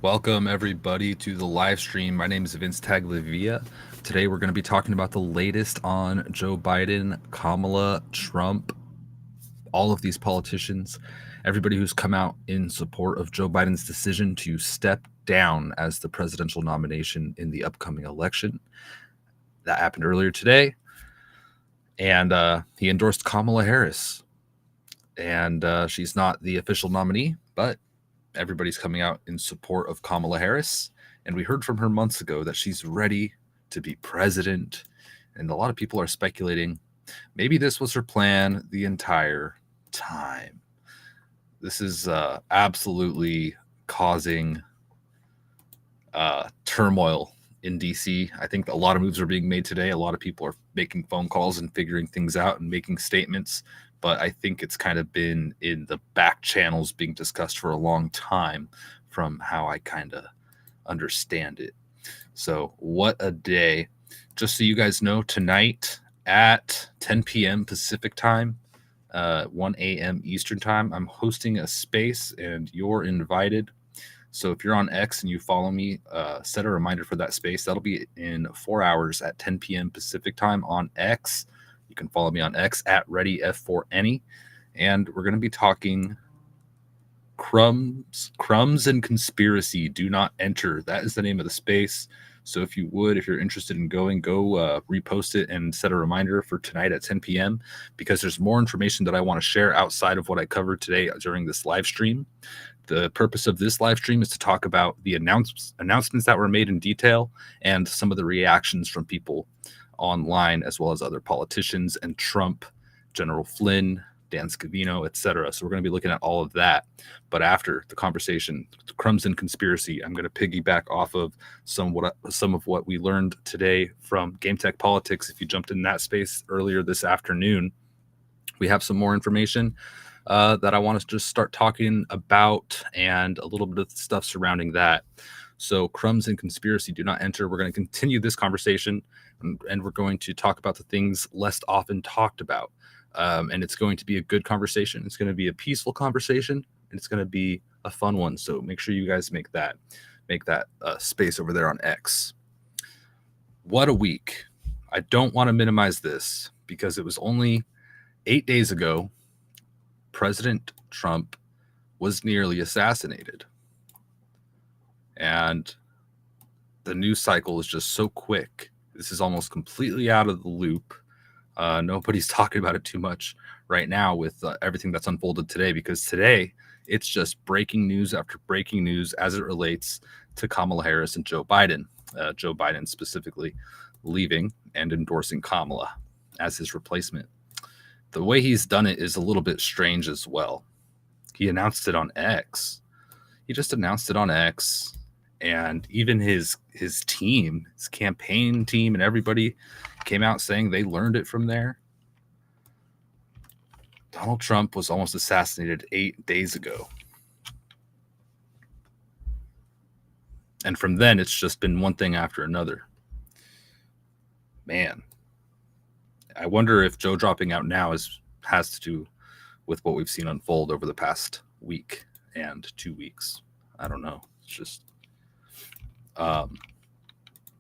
Welcome, everybody, to the live stream. My name is Vince Tagliavia. Today, we're going to be talking about the latest on Joe Biden, Kamala, Trump, all of these politicians, everybody who's come out in support of Joe Biden's decision to step down as the presidential nomination in the upcoming election. That happened earlier today. And he endorsed Kamala Harris. And she's not the official nominee, but everybody's coming out in support of Kamala Harris. And we heard from her months ago that she's ready to be president. And a lot of people are speculating maybe this was her plan the entire time. This is absolutely causing turmoil in DC. I think a lot of moves are being made today. A lot of people are making phone calls and figuring things out and making statements. But I think it's kind of been in the back channels being discussed for a long time from how I kind of understand it. So what a day. Just so you guys know, tonight at 10 p.m. Pacific time, 1 a.m. Eastern time, I'm hosting a space and you're invited. So if you're on X and you follow me, set a reminder for that space. That'll be in 4 hours at 10 p.m. Pacific time on X. You can follow me on X at ReadyF4Any. And we're going to be talking crumbs and conspiracy. Do not enter. That is the name of the space. So if you're interested in going, go repost it and set a reminder for tonight at 10 p.m. because there's more information that I want to share outside of what I covered today during this live stream. The purpose of this live stream is to talk about the announcements that were made in detail and some of the reactions from people online, as well as other politicians and Trump, General Flynn, Dan Scavino, etc. So we're going to be looking at all of that. But after the conversation, crumbs and conspiracy, I'm going to piggyback off of some of what we learned today from Game Tech Politics. If you jumped in that space earlier this afternoon, we have some more information that I want to just start talking about and a little bit of stuff surrounding that. So crumbs and conspiracy do not enter. We're going to continue this conversation and we're going to talk about the things less often talked about. And it's going to be a good conversation. It's going to be a peaceful conversation and it's going to be a fun one. So make sure you guys make that space over there on X. What a week. I don't want to minimize this because it was only 8 days ago President Trump was nearly assassinated. And the news cycle is just so quick. This is almost completely out of the loop. Nobody's talking about it too much right now with everything that's unfolded today, because today it's just breaking news after breaking news as it relates to Kamala Harris and Joe Biden. Joe Biden specifically leaving and endorsing Kamala as his replacement. The way he's done it is a little bit strange as well. He announced it on X. He just announced it on X. And even his team, his campaign team, and everybody came out saying they learned it from there. Donald Trump was almost assassinated 8 days ago. And from then, it's just been one thing after another. Man, I wonder if Joe dropping out now has to do with what we've seen unfold over the past week and 2 weeks. I don't know. It's just...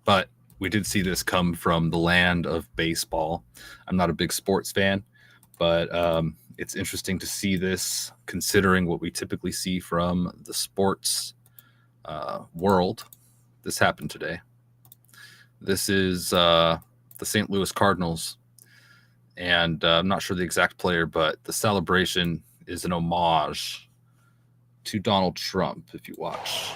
but we did see this come from the land of baseball. I'm not a big sports fan, but It's interesting to see this, considering what we typically see from the sports world. This happened today. This is the St. Louis Cardinals, and I'm not sure the exact player, but the celebration is an homage to Donald Trump, if you watch.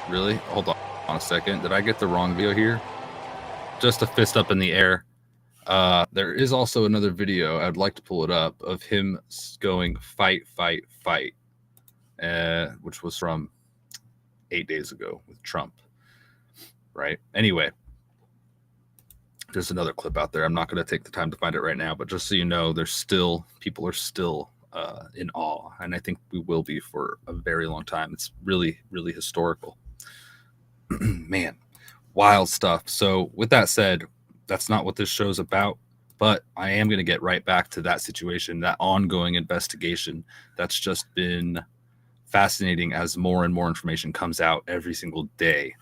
Really? Hold on a second. Did I get the wrong video here? Just a fist up in the air. There is also another video, I'd like to pull it up, of him going fight, fight, fight, which was from 8 days ago with Trump, right? Anyway, there's another clip out there. I'm not going to take the time to find it right now, but just so you know, people are still in awe, and I think we will be for a very long time. It's really, really historical. Man, wild stuff. So with that said, that's not what this show's about, but I am going to get right back to that situation, that ongoing investigation that's just been fascinating as more and more information comes out every single day.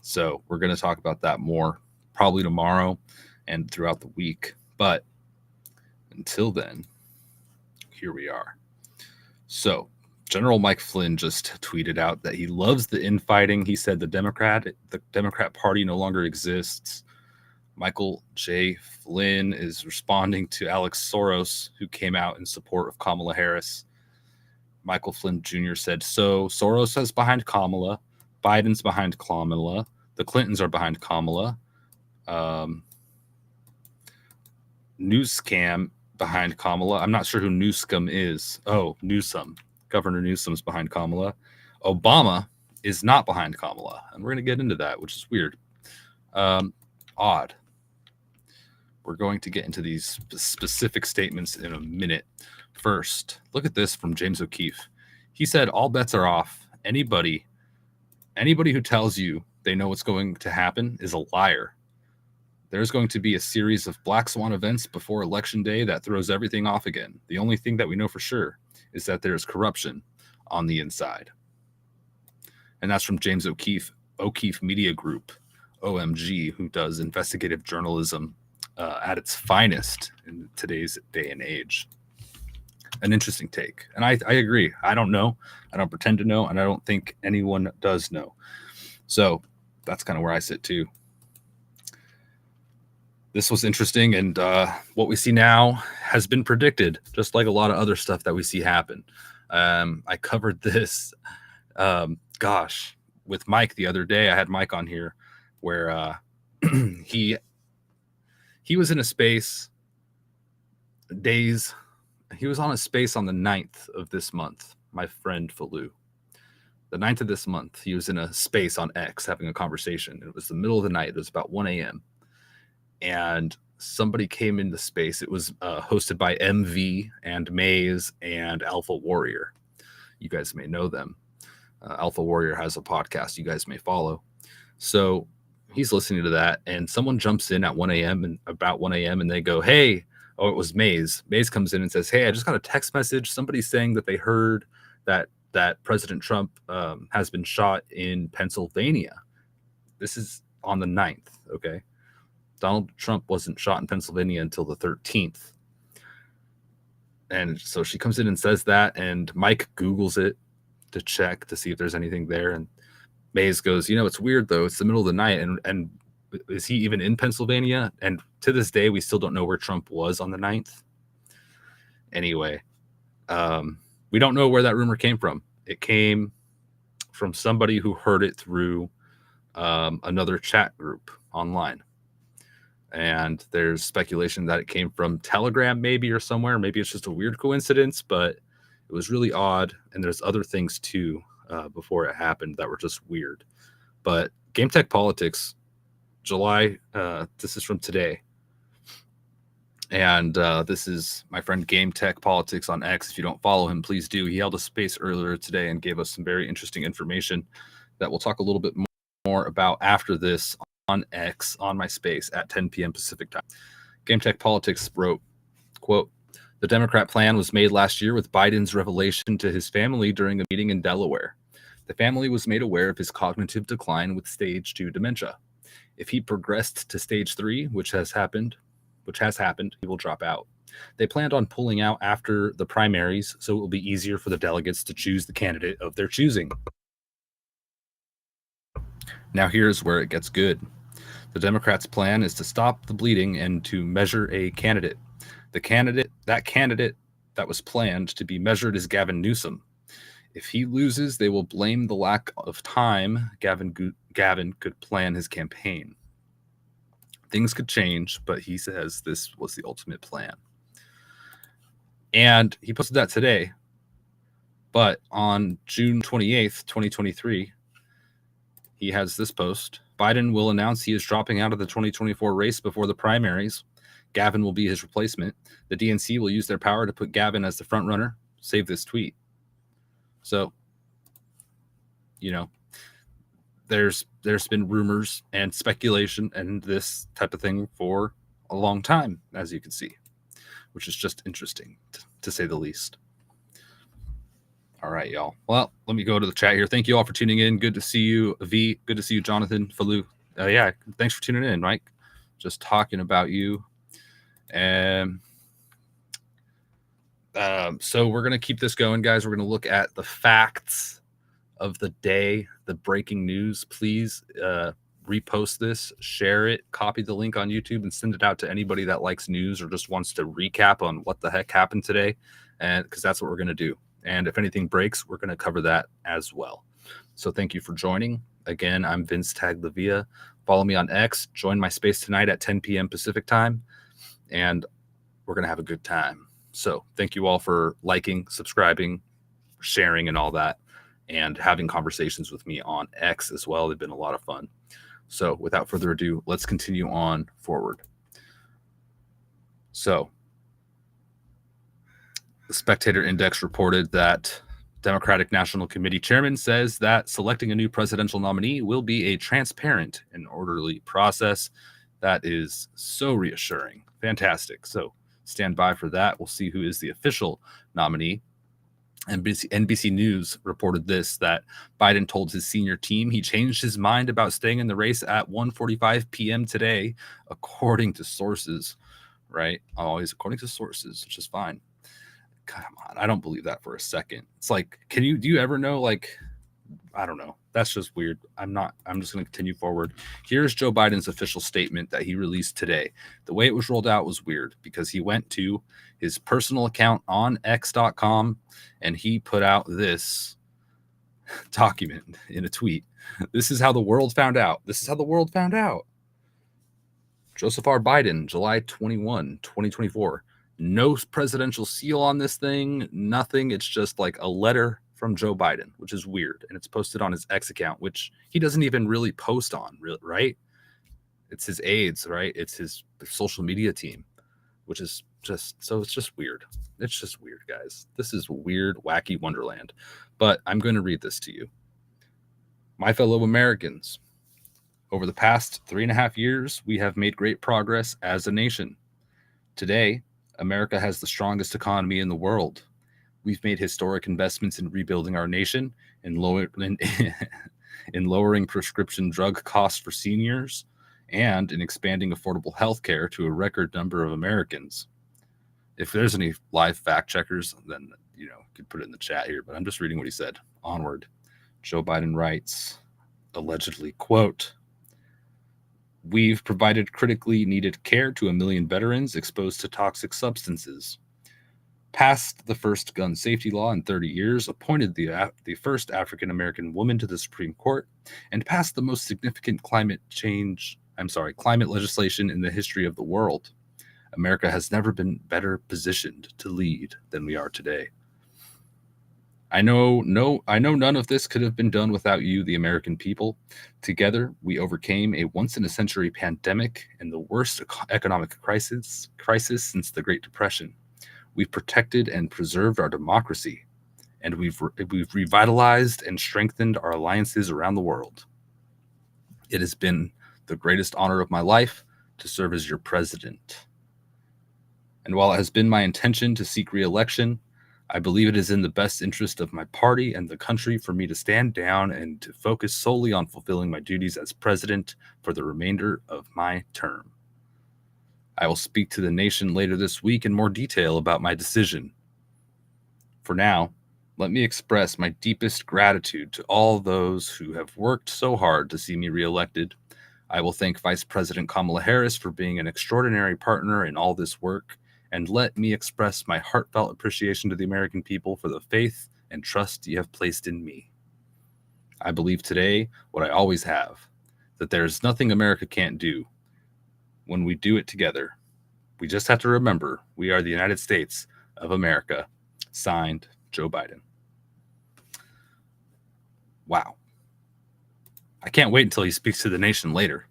So we're going to talk about that more probably tomorrow and throughout the week. But until then, here we are. So General Mike Flynn just tweeted out that he loves the infighting. He said the Democrat Party no longer exists. Michael J. Flynn is responding to Alex Soros, who came out in support of Kamala Harris. Michael Flynn Jr. said, so Soros is behind Kamala, Biden's behind Kamala, the Clintons are behind Kamala, Newscam behind Kamala. I'm not sure who Newscom is. Oh, Newsom. Governor Newsom's behind Kamala. Obama is not behind Kamala. And we're going to get into that, which is weird. Odd. We're going to get into these specific statements in a minute. First, look at this from James O'Keefe. He said, all bets are off. Anybody who tells you they know what's going to happen is a liar. There's going to be a series of black swan events before Election Day that throws everything off again. The only thing that we know for sure is that there's corruption on the inside. And that's from James O'Keefe Media Group, OMG, who does investigative journalism at its finest in today's day and age. An interesting take. And I agree. I don't know. I don't pretend to know. And I don't think anyone does know. So that's kind of where I sit too. This was interesting, and what we see now has been predicted, just like a lot of other stuff that we see happen. I covered this, with Mike the other day. I had Mike on here where he was in a space days. He was on a space on the 9th of this month, my friend Falou. The 9th of this month, he was in a space on X having a conversation. It was the middle of the night. It was about 1 a.m. And somebody came into space. It was hosted by MV and Maze and Alpha Warrior. You guys may know them. Alpha Warrior has a podcast you guys may follow. So he's listening to that, and someone jumps in at 1 a.m. and about 1 a.m. and they go, hey, it was Maze. Maze comes in and says, hey, I just got a text message. Somebody's saying that they heard that President Trump has been shot in Pennsylvania. This is on the 9th, okay? Donald Trump wasn't shot in Pennsylvania until the 13th. And so she comes in and says that, and Mike Googles it to check to see if there's anything there. And Maze goes, it's weird, though. It's the middle of the night. And is he even in Pennsylvania? And to this day, we still don't know where Trump was on the 9th. Anyway, we don't know where that rumor came from. It came from somebody who heard it through another chat group online. And there's speculation that it came from Telegraph maybe or somewhere. Maybe it's just a weird coincidence, but it was really odd. And there's other things too before it happened that were just weird. But Game Tech Politics, July, this is from today. And this is my friend Game Tech Politics on X. If you don't follow him, please do. He held a space earlier today and gave us some very interesting information that we'll talk a little bit more about after this on X, on my space at 10 p.m. Pacific time. Game Tech Politics wrote, quote, the Democrat plan was made last year with Biden's revelation to his family during a meeting in Delaware. The family was made aware of his cognitive decline with stage 2 dementia. If he progressed to stage 3, which has happened, he will drop out. They planned on pulling out after the primaries, so it will be easier for the delegates to choose the candidate of their choosing. Now here's where it gets good. The Democrats' plan is to stop the bleeding and to measure a candidate. That candidate that was planned to be measured is Gavin Newsom. If he loses, they will blame the lack of time Gavin could plan his campaign. Things could change, but he says this was the ultimate plan. And he posted that today. But on June 28th, 2023, he has this post. Biden will announce he is dropping out of the 2024 race before the primaries. Gavin will be his replacement. The DNC will use their power to put Gavin as the front runner. Save this tweet. So, there's been rumors and speculation and this type of thing for a long time, as you can see, which is just interesting to say the least. All right, y'all. Well, let me go to the chat here. Thank you all for tuning in. Good to see you, V. Good to see you, Jonathan, Falou. Yeah, thanks for tuning in, Mike. Just talking about you. And so we're going to keep this going, guys. We're going to look at the facts of the day, the breaking news. Please repost this, share it, copy the link on YouTube, and send it out to anybody that likes news or just wants to recap on what the heck happened today, and because that's what we're going to do. And if anything breaks, we're going to cover that as well. So thank you for joining. Again, I'm Vince Taglavia. Follow me on X. Join my space tonight at 10 p.m. Pacific time, and we're going to have a good time. So thank you all for liking, subscribing, sharing, and all that, and having conversations with me on X as well. They've been a lot of fun. So without further ado, let's continue on forward. So the Spectator Index reported that Democratic National Committee chairman says that selecting a new presidential nominee will be a transparent and orderly process. That is so reassuring. Fantastic. So stand by for that. We'll see who is the official nominee. NBC News reported this, that Biden told his senior team he changed his mind about staying in the race at 1:45 p.m. today, according to sources, right? Always according to sources, which is fine. Come on, I don't believe that for a second. It's like, do you ever know, like, I don't know. That's just weird. I'm just going to continue forward. Here's Joe Biden's official statement that he released today. The way it was rolled out was weird because he went to his personal account on x.com and he put out this document in a tweet. This is how the world found out. Joseph R. Biden, July 21, 2024. No presidential seal on this thing, nothing. It's just like a letter from Joe Biden, which is weird. And it's posted on his X account, which he doesn't even really post on, right? It's his aides, right? It's his social media team, which is it's just weird. It's just weird, guys. This is weird, wacky wonderland. But I'm going to read this to you. My fellow Americans, over the past 3.5 years, we have made great progress as a nation. Today, America has the strongest economy in the world. We've made historic investments in rebuilding our nation and in lowering prescription drug costs for seniors and in expanding affordable health care to a record number of Americans. If there's any live fact checkers, then, you could put it in the chat here, but I'm just reading what he said. Onward. Joe Biden writes, allegedly, quote, we've provided critically needed care to 1 million veterans exposed to toxic substances, passed the first gun safety law in 30 years, appointed the first African-American woman to the Supreme Court, and passed the most significant climate legislation in the history of the world. America has never been better positioned to lead than we are today. I know none of this could have been done without you, the American people. Together, we overcame a once-in-a-century pandemic and the worst economic crisis since the Great Depression. We've protected and preserved our democracy, and we've revitalized and strengthened our alliances around the world. It has been the greatest honor of my life to serve as your president. And while it has been my intention to seek re-election, I believe it is in the best interest of my party and the country for me to stand down and to focus solely on fulfilling my duties as president for the remainder of my term. I will speak to the nation later this week in more detail about my decision. For now, let me express my deepest gratitude to all those who have worked so hard to see me reelected. I will thank Vice President Kamala Harris for being an extraordinary partner in all this work, and let me express my heartfelt appreciation to the American people for the faith and trust you have placed in me. I believe today what I always have, that there is nothing America can't do when we do it together. We just have to remember we are the United States of America. Signed, Joe Biden. Wow. I can't wait until he speaks to the nation later.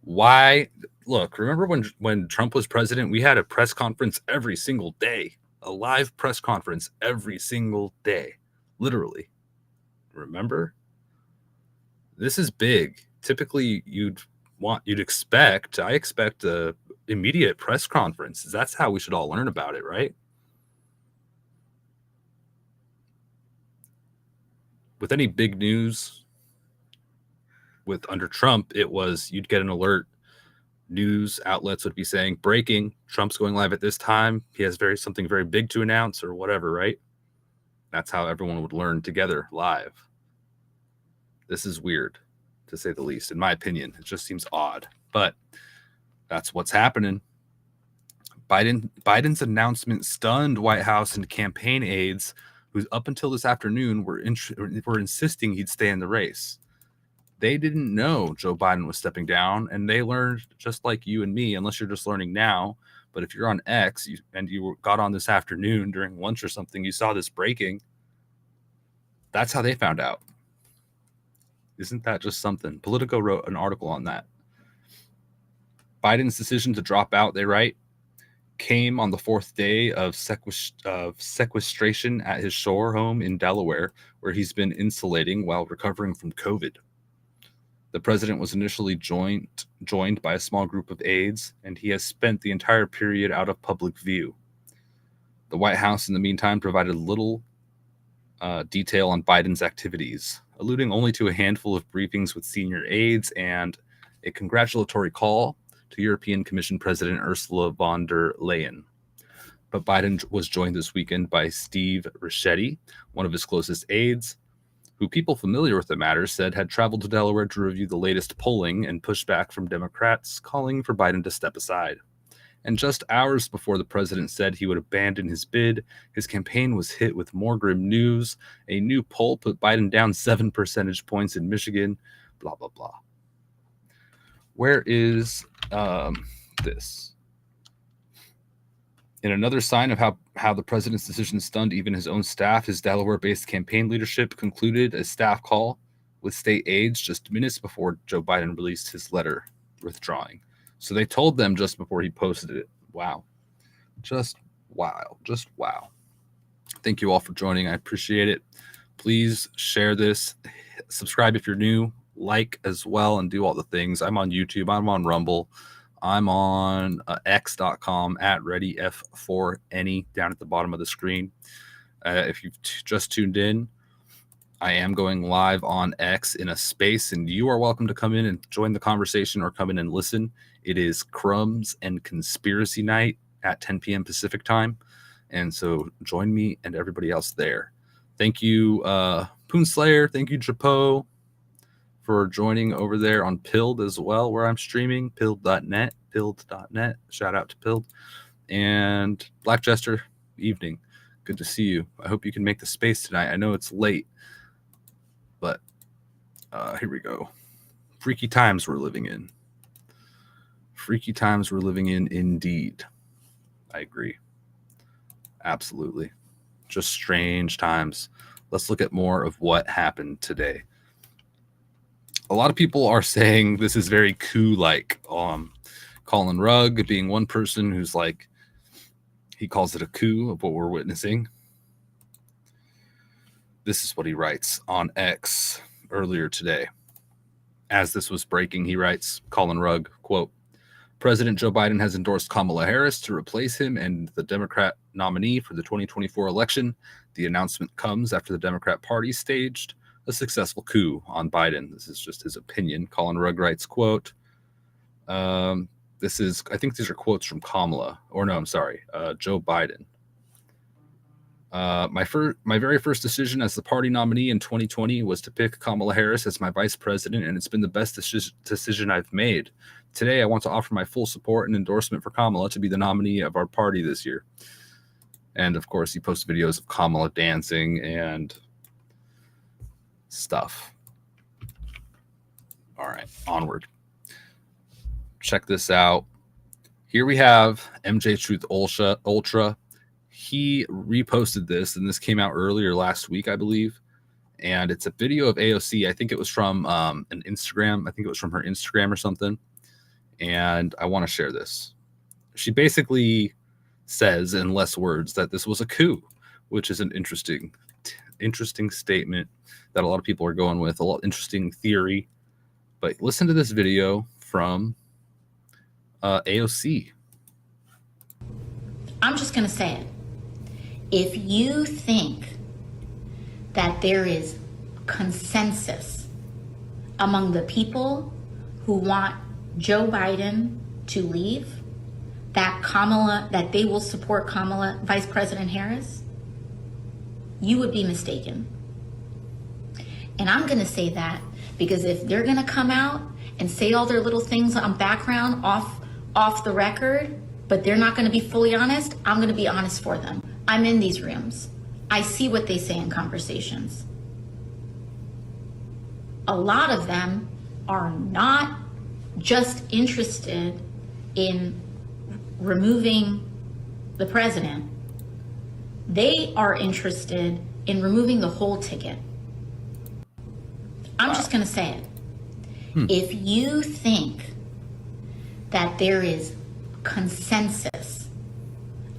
Why? Look, remember when Trump was president, we had a press conference every single day, a live press conference every single day, literally. Remember? This is big. Typically, I expect a immediate press conference. That's how we should all learn about it, right? With any big news, under Trump, it was you'd get an alert. News outlets would be saying, breaking, Trump's going live at this time. He has something very big to announce or whatever, right? That's how everyone would learn together live. This is weird, to say the least, in my opinion. It just seems odd, but that's what's happening. Biden's announcement stunned White House and campaign aides, who up until this afternoon were insisting he'd stay in the race. They didn't know Joe Biden was stepping down, and they learned just like you and me, unless you're just learning now. But if you're on X and you got on this afternoon during lunch or something, you saw this breaking. That's how they found out. Isn't that just something? Politico wrote an article on that. Biden's decision to drop out, they write, came on the fourth day of sequestration at his shore home in Delaware, where he's been insulating while recovering from COVID. The president was initially joined by a small group of aides, and he has spent the entire period out of public view. The White House, in the meantime, provided little detail on Biden's activities, alluding only to a handful of briefings with senior aides and a congratulatory call to European Commission President Ursula von der Leyen. But Biden was joined this weekend by Steve Ricchetti, one of his closest aides, who people familiar with the matter said had traveled to Delaware to review the latest polling and pushback from Democrats calling for Biden to step aside. And just hours before the president said he would abandon his bid, his campaign was hit with more grim news. A new poll put Biden down 7 percentage points in Michigan, blah, blah, blah. Where is this? In another sign of how the president's decision stunned even his own staff, his Delaware-based campaign leadership concluded a staff call with state aides just minutes before Joe Biden released his letter withdrawing. So they told them just before he posted it. Wow. Just wow. Just wow. Thank you all for joining. I appreciate it. Please share this. Subscribe if you're new. Like as well and do all the things. I'm on YouTube. I'm on Rumble. I'm on x.com @readyf4any down at the bottom of the screen. If you've just tuned in, I am going live on X in a space, and you are welcome to come in and join the conversation or come in and listen. It is Crumbs and Conspiracy Night at 10 p.m. Pacific time. And so join me and everybody else there. Thank you, Poonslayer. Thank you, Japo, for joining over there on Pilled as well, where I'm streaming, pilled.net. Shout out to Pilled. And Black Jester, evening. Good to see you. I hope you can make the space tonight. I know it's late, but here we go. Freaky times we're living in. Freaky times we're living in indeed. I agree. Absolutely. Just strange times. Let's look at more of what happened today. A lot of people are saying this is very coup-like. Colin Rugg being one person who's like, he calls it a coup of what we're witnessing. This is what he writes on X earlier today. As this was breaking, he writes, Colin Rugg, quote, President Joe Biden has endorsed Kamala Harris to replace him and the Democrat nominee for the 2024 election. The announcement comes after the Democrat Party staged a successful coup on Biden. This is just his opinion. Colin Rugg writes, quote, I think these are quotes from Kamala, or no, I'm sorry, Joe Biden. My very first decision as the party nominee in 2020 was to pick Kamala Harris as my vice president, and it's been the best decision I've made. Today, I want to offer my full support and endorsement for Kamala to be the nominee of our party this year. And of course, he posts videos of Kamala dancing and stuff. All right, onward. Check this out. Here we have MJ Truth Ultra. He reposted this, and this came out earlier last week, I believe. And it's a video of AOC. I think it was from an Instagram. I think it was from her Instagram or something. And I want to share this. She basically says, in less words, that this was a coup, which is an interesting statement that a lot of people are going with, interesting theory. But listen to this video from AOC. I'm just going to say it. If you think that there is consensus among the people who want Joe Biden to leave, that they will support Kamala, Vice President Harris, you would be mistaken. And I'm going to say that because if they're going to come out and say all their little things on background off the record, but they're not going to be fully honest, I'm going to be honest for them. I'm in these rooms. I see what they say in conversations. A lot of them are not just interested in removing the president. They are interested in removing the whole ticket. I'm just going to say it. If you think that there is consensus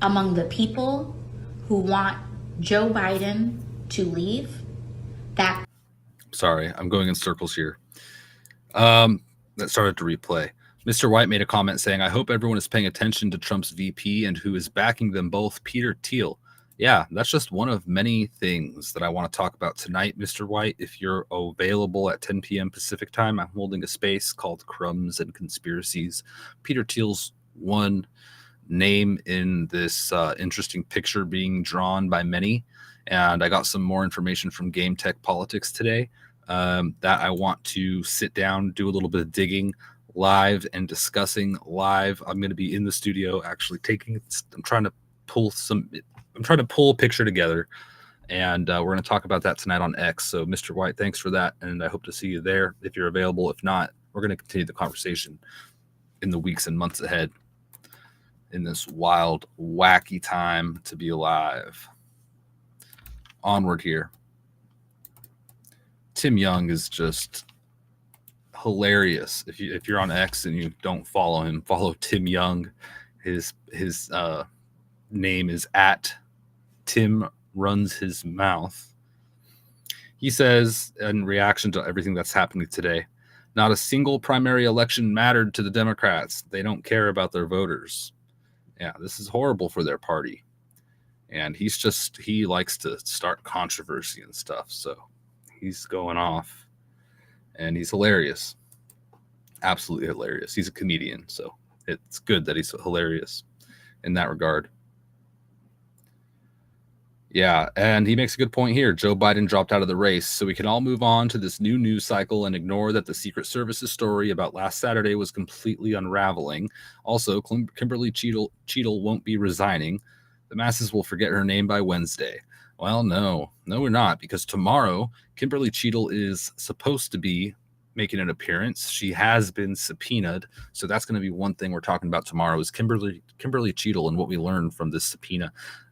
among the people who want Joe Biden to leave, that... Sorry, I'm going in circles here. That started to replay. Mr. White made a comment saying, I hope everyone is paying attention to Trump's VP and who is backing them both, Peter Thiel. Yeah, that's just one of many things that I want to talk about tonight, Mr. White. If you're available at 10 p.m. Pacific time, I'm holding a space called Crumbs and Conspiracies. Peter Thiel's one name in this interesting picture being drawn by many. And I got some more information from Game Tech Politics today that I want to sit down, do a little bit of digging live and discussing live. I'm going to be in the studio actually I'm trying to pull a picture together, and we're going to talk about that tonight on X. So Mr. White, thanks for that. And I hope to see you there if you're available. If not, we're going to continue the conversation in the weeks and months ahead in this wild, wacky time to be alive. Onward here. Tim Young is just hilarious. If you're on X and you don't follow him, follow Tim Young. His name is at Tim Runs His Mouth. He says, in reaction to everything that's happening today, not a single primary election mattered to the Democrats. They don't care about their voters. Yeah, this is horrible for their party. And he likes to start controversy and stuff. So he's going off, and he's hilarious. Absolutely hilarious. He's a comedian, so it's good that he's hilarious in that regard. Yeah, and he makes a good point here. Joe Biden dropped out of the race, so we can all move on to this new news cycle and ignore that the Secret Service's story about last Saturday was completely unraveling. Also, Kimberly Cheatle won't be resigning. The masses will forget her name by Wednesday. Well, no, we're not, because tomorrow, Kimberly Cheatle is supposed to be making an appearance. She has been subpoenaed, so that's going to be one thing we're talking about tomorrow is Kimberly Cheatle and what we learned from this subpoena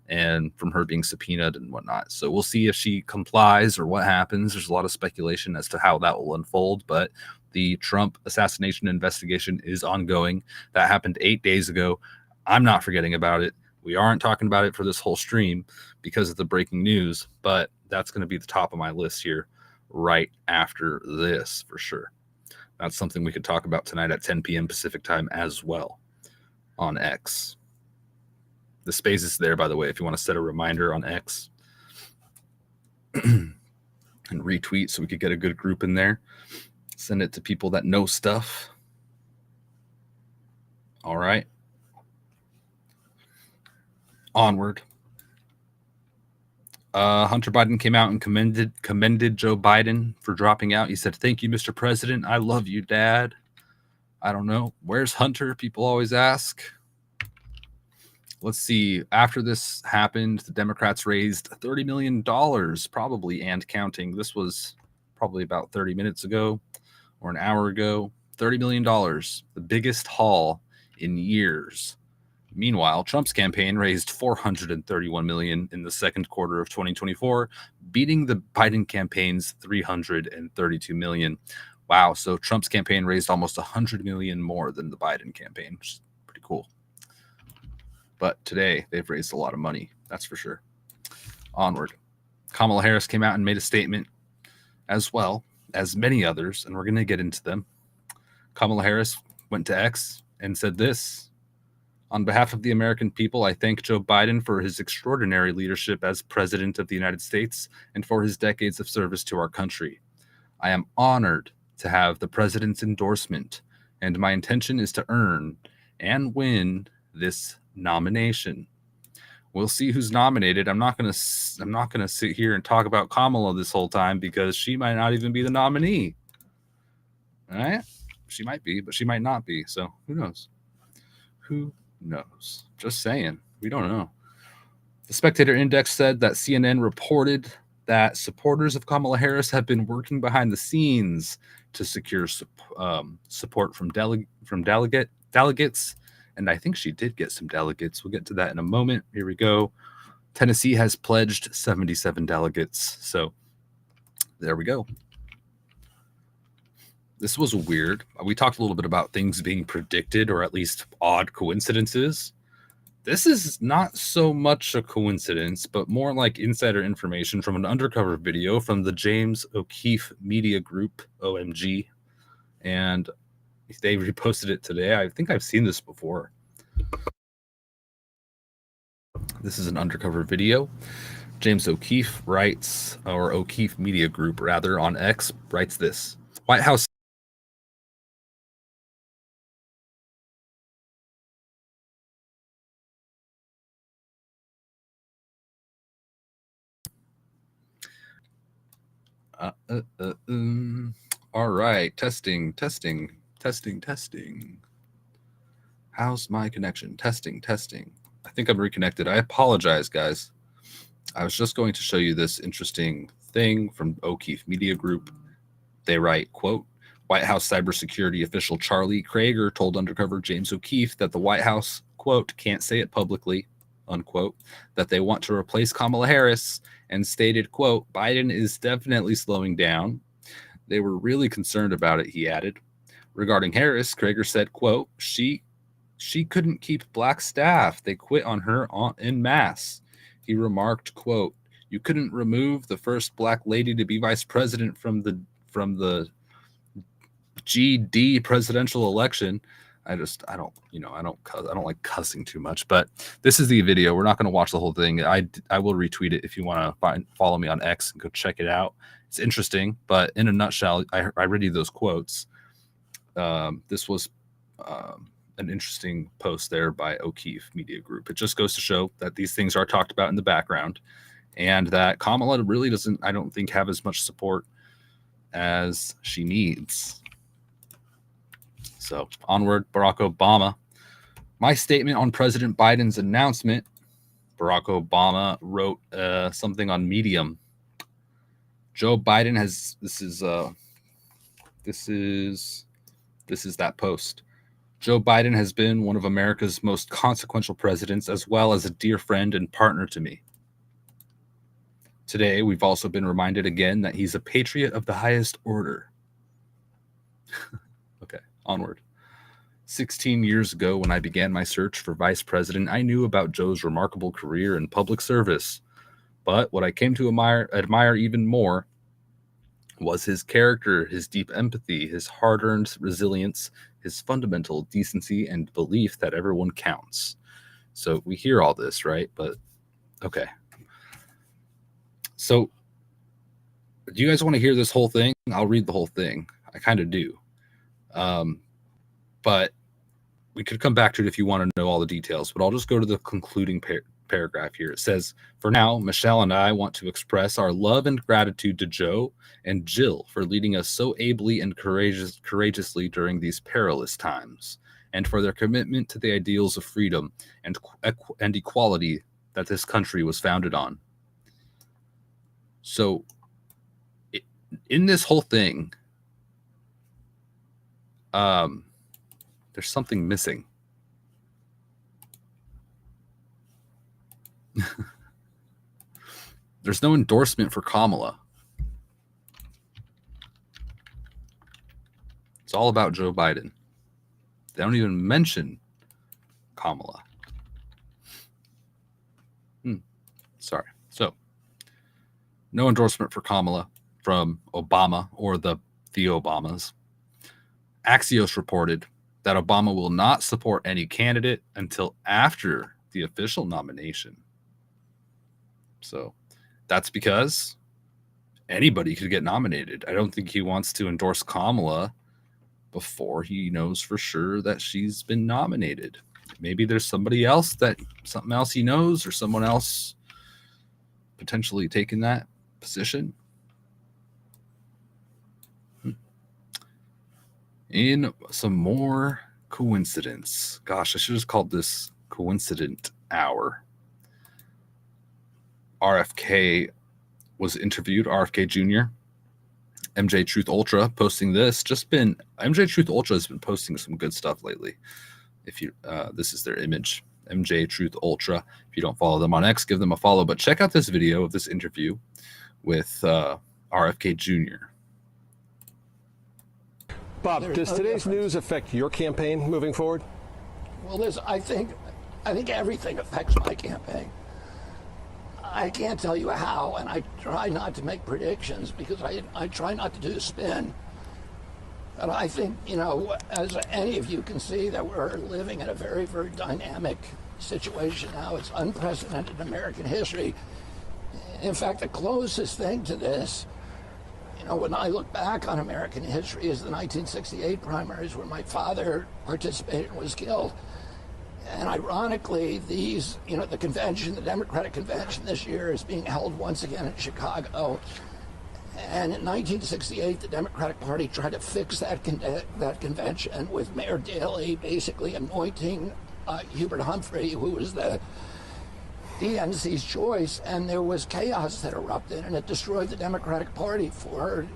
and from her being subpoenaed and whatnot. So we'll see if she complies or what happens. There's a lot of speculation as to how that will unfold, but the Trump assassination investigation is ongoing. That happened 8 days ago. I'm not forgetting about it. We aren't talking about it for this whole stream because of the breaking news, but that's going to be the top of my list here right after this for sure. That's something we could talk about tonight at 10 p.m. Pacific time as well. on X. The space is there, by the way, if you want to set a reminder on X and retweet so we could get a good group in there. Send it to people that know stuff. All right. Onward. Hunter Biden came out and commended Joe Biden for dropping out. He said, "Thank you, Mr. President. I love you, Dad." I don't know. Where's Hunter? People always ask. Let's see. After this happened, the Democrats raised $30 million, probably, and counting. This was probably about 30 minutes ago or an hour ago. $30 million, the biggest haul in years. Meanwhile, Trump's campaign raised $431 million in the second quarter of 2024, beating the Biden campaign's $332 million. Wow, so Trump's campaign raised almost $100 million more than the Biden campaign, which is pretty cool. But today, they've raised a lot of money, that's for sure. Onward. Kamala Harris came out and made a statement, as well as many others, and we're going to get into them. Kamala Harris went to X and said this: "On behalf of the American people, I thank Joe Biden for his extraordinary leadership as President of the United States and for his decades of service to our country. I am honored to have the President's endorsement, and my intention is to earn and win this nomination." We'll see who's nominated. I'm not gonna sit here and talk about Kamala this whole time because she might not even be the nominee. All right, she might be, but she might not be. So who knows? Who knows? Just saying. We don't know. The Spectator Index said that CNN reported that supporters of Kamala Harris have been working behind the scenes to secure support from delegates. And I think she did get some delegates. We'll get to that in a moment. Here we go. Tennessee has pledged 77 delegates. So there we go. This was weird. We talked a little bit about things being predicted, or at least odd coincidences. This is not so much a coincidence, but more like insider information from an undercover video from the James O'Keefe Media Group, OMG. And they reposted it today. I think I've seen this before. This is an undercover video. James O'Keefe writes, or O'Keefe Media Group, rather, on X, writes this: White House all right, testing. How's my connection? Testing. I think I'm reconnected. I apologize, guys. I was just going to show you this interesting thing from O'Keefe Media Group. They write, quote, "White House cybersecurity official Charlie Krager told undercover James O'Keefe that the White House, quote, can't say it publicly, unquote, that they want to replace Kamala Harris, and stated, quote, Biden is definitely slowing down. They were really concerned about it," he added. Regarding Harris, Krager said, quote, she couldn't keep black staff. They quit on her en masse. He remarked, quote, "You couldn't remove the first black lady to be vice president from the GD presidential election." I don't like cussing too much, but this is the video. We're not going to watch the whole thing. I will retweet it if you want to follow me on X and go check it out. It's interesting, but in a nutshell, I read you those quotes. This was an interesting post there by O'Keefe Media Group. It just goes to show that these things are talked about in the background, and that Kamala really doesn't, I don't think, have as much support as she needs. So onward. Barack Obama. My statement on President Biden's announcement. Barack Obama wrote something on Medium. Joe Biden has, this is that post. Joe Biden has been one of America's most consequential presidents, as well as a dear friend and partner to me. Today, we've also been reminded again that he's a patriot of the highest order. Okay, onward. 16 years ago, when I began my search for vice president, I knew about Joe's remarkable career in public service. But what I came to admire even more was his character, his deep empathy, his hard-earned resilience, his fundamental decency and belief that everyone counts. So we hear all this, right? But okay. So do you guys want to hear this whole thing? I'll read the whole thing. I kind of do. But we could come back to it if you want to know all the details, but I'll just go to the concluding paragraph here. It says, "For now, Michelle and I want to express our love and gratitude to Joe and Jill for leading us so ably and courageously during these perilous times, and for their commitment to the ideals of freedom and equality that this country was founded on." So in this whole thing, there's something missing. There's no endorsement for Kamala. It's all about Joe Biden. They don't even mention Kamala. Sorry. So, no endorsement for Kamala from Obama or the Obamas. Axios reported that Obama will not support any candidate until after the official nomination. So that's because anybody could get nominated. I don't think he wants to endorse Kamala before he knows for sure that she's been nominated. Maybe there's something else he knows, or someone else potentially taking that position. In some more coincidence. Gosh, I should have called this Coincident Hour. RFK was interviewed, RFK Jr. MJ Truth Ultra posting this. MJ Truth Ultra has been posting some good stuff lately. If you, this is their image, MJ Truth Ultra. If you don't follow them on X, give them a follow. But check out this video of this interview with RFK Jr. Bob, does today's news affect your campaign moving forward? Well, I think everything affects my campaign. I can't tell you how, and I try not to make predictions because I try not to do spin. But I think, as any of you can see, that we're living in a very, very dynamic situation now. It's unprecedented in American history. In fact, the closest thing to this, when I look back on American history, is the 1968 primaries where my father participated and was killed. And ironically, the convention, the Democratic convention this year is being held once again in Chicago. And in 1968, the Democratic Party tried to fix that convention with Mayor Daley basically anointing Hubert Humphrey, who was the DNC's choice, and there was chaos that erupted, and it destroyed the Democratic Party for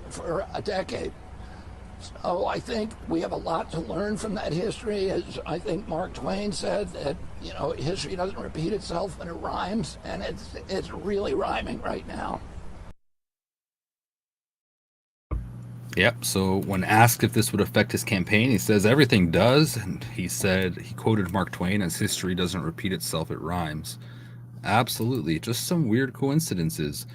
a decade. So I think we have a lot to learn from that history. As I think Mark Twain said, that history doesn't repeat itself, and it rhymes, and it's really rhyming right now. Yep. So when asked if this would affect his campaign, he says everything does, and he quoted Mark Twain as history doesn't repeat itself, it rhymes. Absolutely. Just some weird coincidences.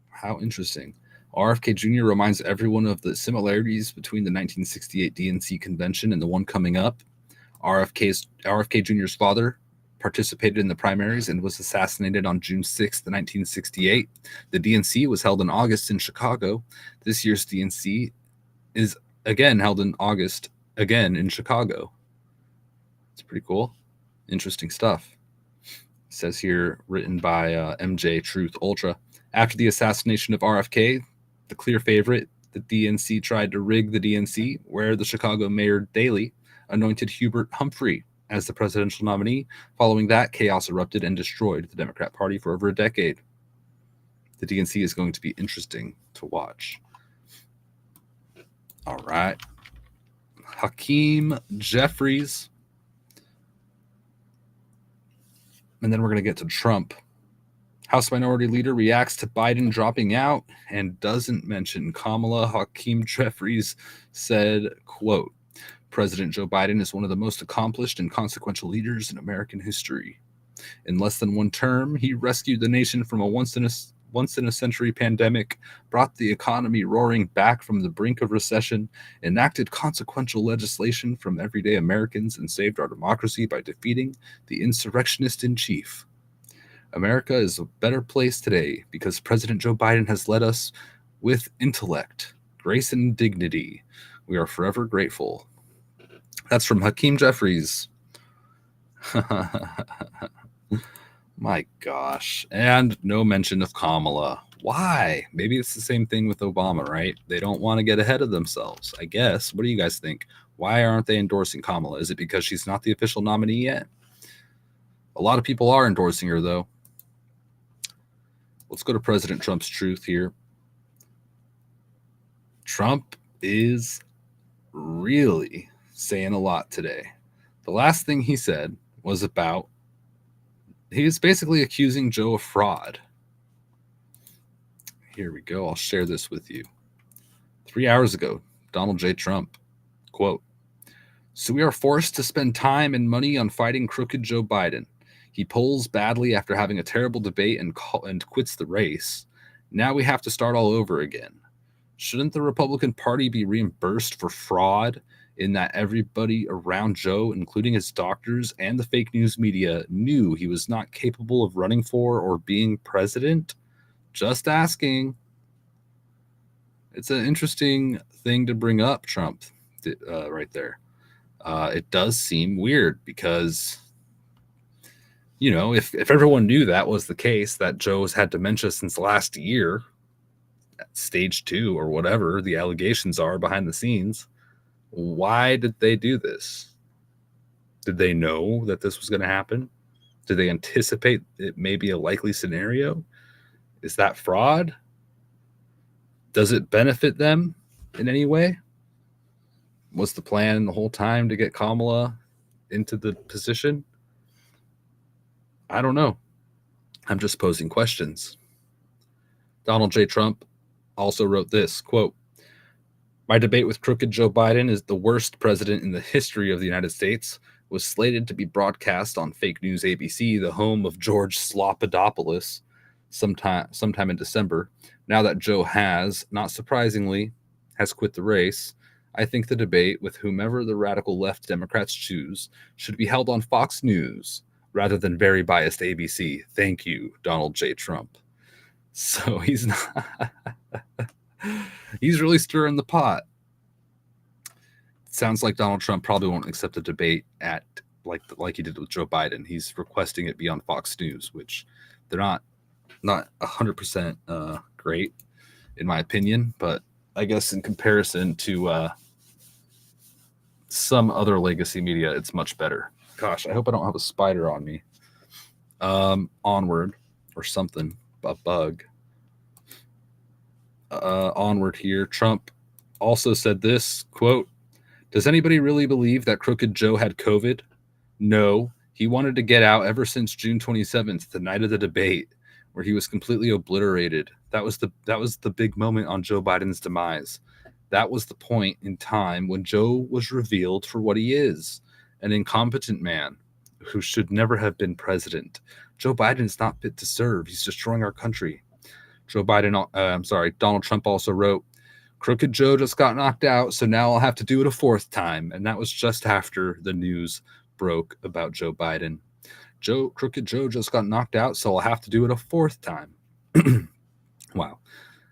How interesting. RFK Jr. reminds everyone of the similarities between the 1968 DNC convention and the one coming up. RFK Jr.'s father participated in the primaries and was assassinated on June 6, 1968. The DNC was held in August in Chicago. This year's DNC is again held in August, again in Chicago. It's pretty cool. Interesting stuff. It says here, written by MJ Truth Ultra. After the assassination of RFK, the clear favorite, the DNC tried to rig the DNC, where the Chicago Mayor Daley anointed Hubert Humphrey as the presidential nominee. Following that, chaos erupted and destroyed the Democrat Party for over a decade. The DNC is going to be interesting to watch. All right. Hakeem Jeffries. And then we're going to get to Trump. House Minority Leader reacts to Biden dropping out and doesn't mention Kamala. Hakeem Jeffries said, quote, President Joe Biden is one of the most accomplished and consequential leaders in American history. In less than one term, he rescued the nation from a once-in-a-century pandemic, brought the economy roaring back from the brink of recession, enacted consequential legislation from everyday Americans, and saved our democracy by defeating the insurrectionist-in-chief. America is a better place today because President Joe Biden has led us with intellect, grace, and dignity. We are forever grateful. That's from Hakeem Jeffries. My gosh. And no mention of Kamala. Why? Maybe it's the same thing with Obama, right? They don't want to get ahead of themselves, I guess. What do you guys think? Why aren't they endorsing Kamala? Is it because she's not the official nominee yet? A lot of people are endorsing her, though. Let's go to President Trump's truth here. Trump is really saying a lot today. The last thing he said was about, he was basically accusing Joe of fraud. Here we go. I'll share this with you. 3 hours ago, Donald J. Trump, quote, "So we are forced to spend time and money on fighting crooked Joe Biden. He polls badly after having a terrible debate and quits the race. Now we have to start all over again. Shouldn't the Republican Party be reimbursed for fraud in that everybody around Joe, including his doctors and the fake news media, knew he was not capable of running for or being president? Just asking." It's an interesting thing to bring up, Trump, right there. It does seem weird because, you know, if everyone knew that was the case, that Joe's had dementia since last year, at stage 2 or whatever the allegations are behind the scenes, why did they do this? Did they know that this was going to happen? Did they anticipate it may be a likely scenario? Is that fraud? Does it benefit them in any way? Was the plan the whole time to get Kamala into the position? I don't know. I'm just posing questions. Donald J. Trump also wrote this, quote, "My debate with crooked Joe Biden is the worst president in the history of the United States. Was slated to be broadcast on fake news ABC, the home of George Slopadopoulos, sometime in December. Now that Joe has, not surprisingly, has quit the race, I think the debate with whomever the radical left Democrats choose should be held on Fox News rather than very biased ABC. Thank you, Donald J. Trump." So he's not, he's really stirring the pot. Sounds like Donald Trump probably won't accept a debate at like he did with Joe Biden. He's requesting it be on Fox News, which they're not 100% great in my opinion, but I guess in comparison to some other legacy media, it's much better. Gosh, I hope I don't have a spider on me. Onward or something, a bug. Onward here. Trump also said this, quote, "Does anybody really believe that crooked Joe had COVID? No, he wanted to get out ever since June 27th, the night of the debate, where he was completely obliterated. That was the big moment on Joe Biden's demise. That was the point in time when Joe was revealed for what he is, an incompetent man who should never have been president. Joe Biden is not fit to serve. He's destroying our country." Donald Trump also wrote, "Crooked Joe just got knocked out, so now I'll have to do it a 4th time." And that was just after the news broke about Joe Biden. Crooked Joe just got knocked out, so I'll have to do it a 4th time. Wow.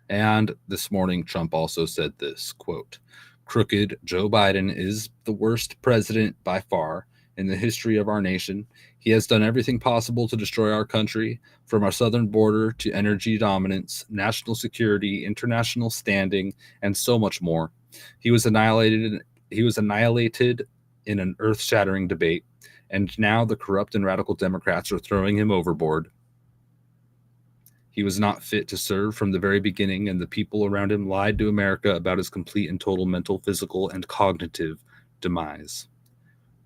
And this morning, Trump also said this, quote, "Crooked Joe Biden is the worst president by far in the history of our nation. He has done everything possible to destroy our country, from our southern border to energy dominance, national security, international standing, and so much more. He was annihilated in an earth-shattering debate, and now the corrupt and radical Democrats are throwing him overboard. He was not fit to serve from the very beginning, and the people around him lied to America about his complete and total mental, physical, and cognitive demise.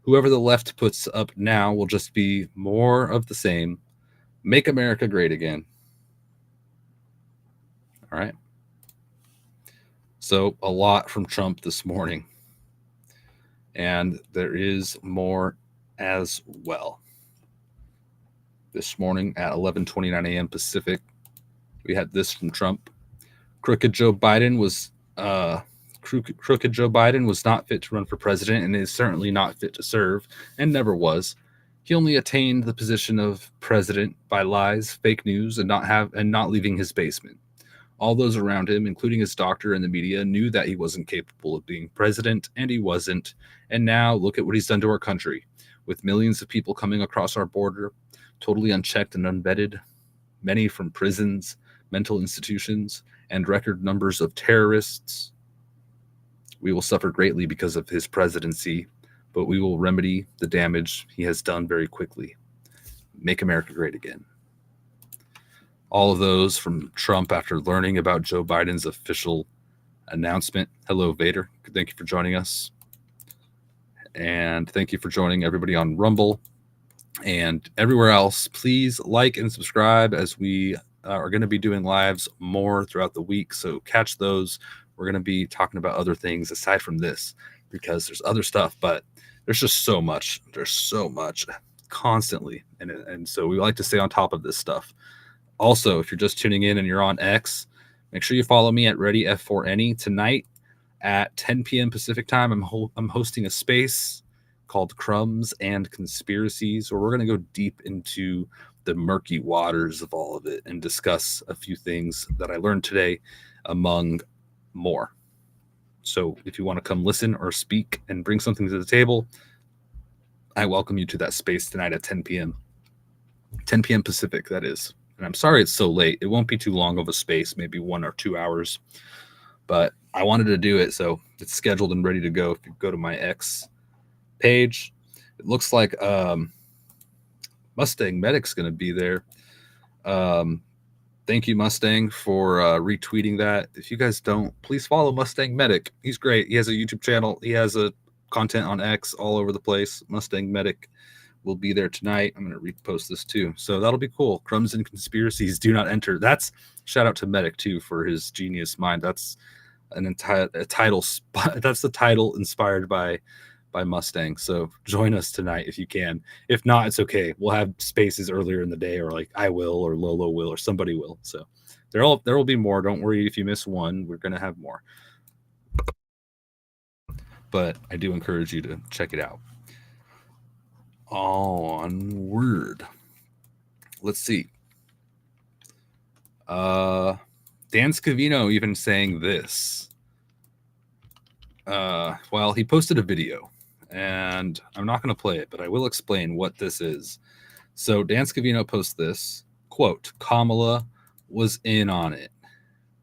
Whoever the left puts up now will just be more of the same. Make America great again." All right. So a lot from Trump this morning. And there is more as well. This morning at 11:29 a.m. Pacific, We had this from Trump. Crooked Joe Biden was not fit to run for president and is certainly not fit to serve and never was. He only attained the position of president by lies, fake news, and not leaving his basement. All those around him, including his doctor and the media, knew that he wasn't capable of being president, and he wasn't. And now look at what he's done to our country, with millions of people coming across our border, totally unchecked and unvetted, many from prisons, mental institutions, and record numbers of terrorists. We will suffer greatly because of his presidency, but we will remedy the damage he has done very quickly. Make America great again. All of those from Trump after learning about Joe Biden's official announcement. Hello, Vader. Thank you for joining us. And thank you for joining everybody on Rumble and everywhere else. Please like and subscribe, as we are going to be doing lives more throughout the week. So catch those. We're going to be talking about other things aside from this, because there's other stuff, but there's just so much. There's so much constantly. And so we like to stay on top of this stuff. Also, if you're just tuning in and you're on X, make sure you follow me at ReadyF4Any. Tonight at 10 p.m. Pacific time, I'm hosting a space called Crumbs and Conspiracies, where we're going to go deep into the murky waters of all of it and discuss a few things that I learned today, among more. So if you want to come listen or speak and bring something to the table, I welcome you to that space tonight at 10 p.m. 10 p.m. Pacific, that is. And I'm sorry it's so late. It won't be too long of a space, maybe 1 or 2 hours. But I wanted to do it, so it's scheduled and ready to go. If you go to my X page, it looks like Mustang Medic's going to be there. Thank you, Mustang, for retweeting that. If you guys don't, please follow Mustang Medic. He's great. He has a YouTube channel. He has a content on X all over the place. Mustang Medic will be there tonight. I'm going to repost this too. So that'll be cool. Crumbs and Conspiracies do not enter. That's shout out to Medic too for his genius mind. That's a title. That's the title inspired by Mustang. So join us tonight if you can. If not, it's okay. We'll have spaces earlier in the day, or like I will, or Lolo will, or somebody will. So there will be more. Don't worry if you miss one. We're going to have more. But I do encourage you to check it out. Onward. Let's see. Dan Scavino even saying this. Well, he posted a video, and I'm not going to play it, but I will explain what this is. So Dan Scavino posts this, quote, Kamala was in on it.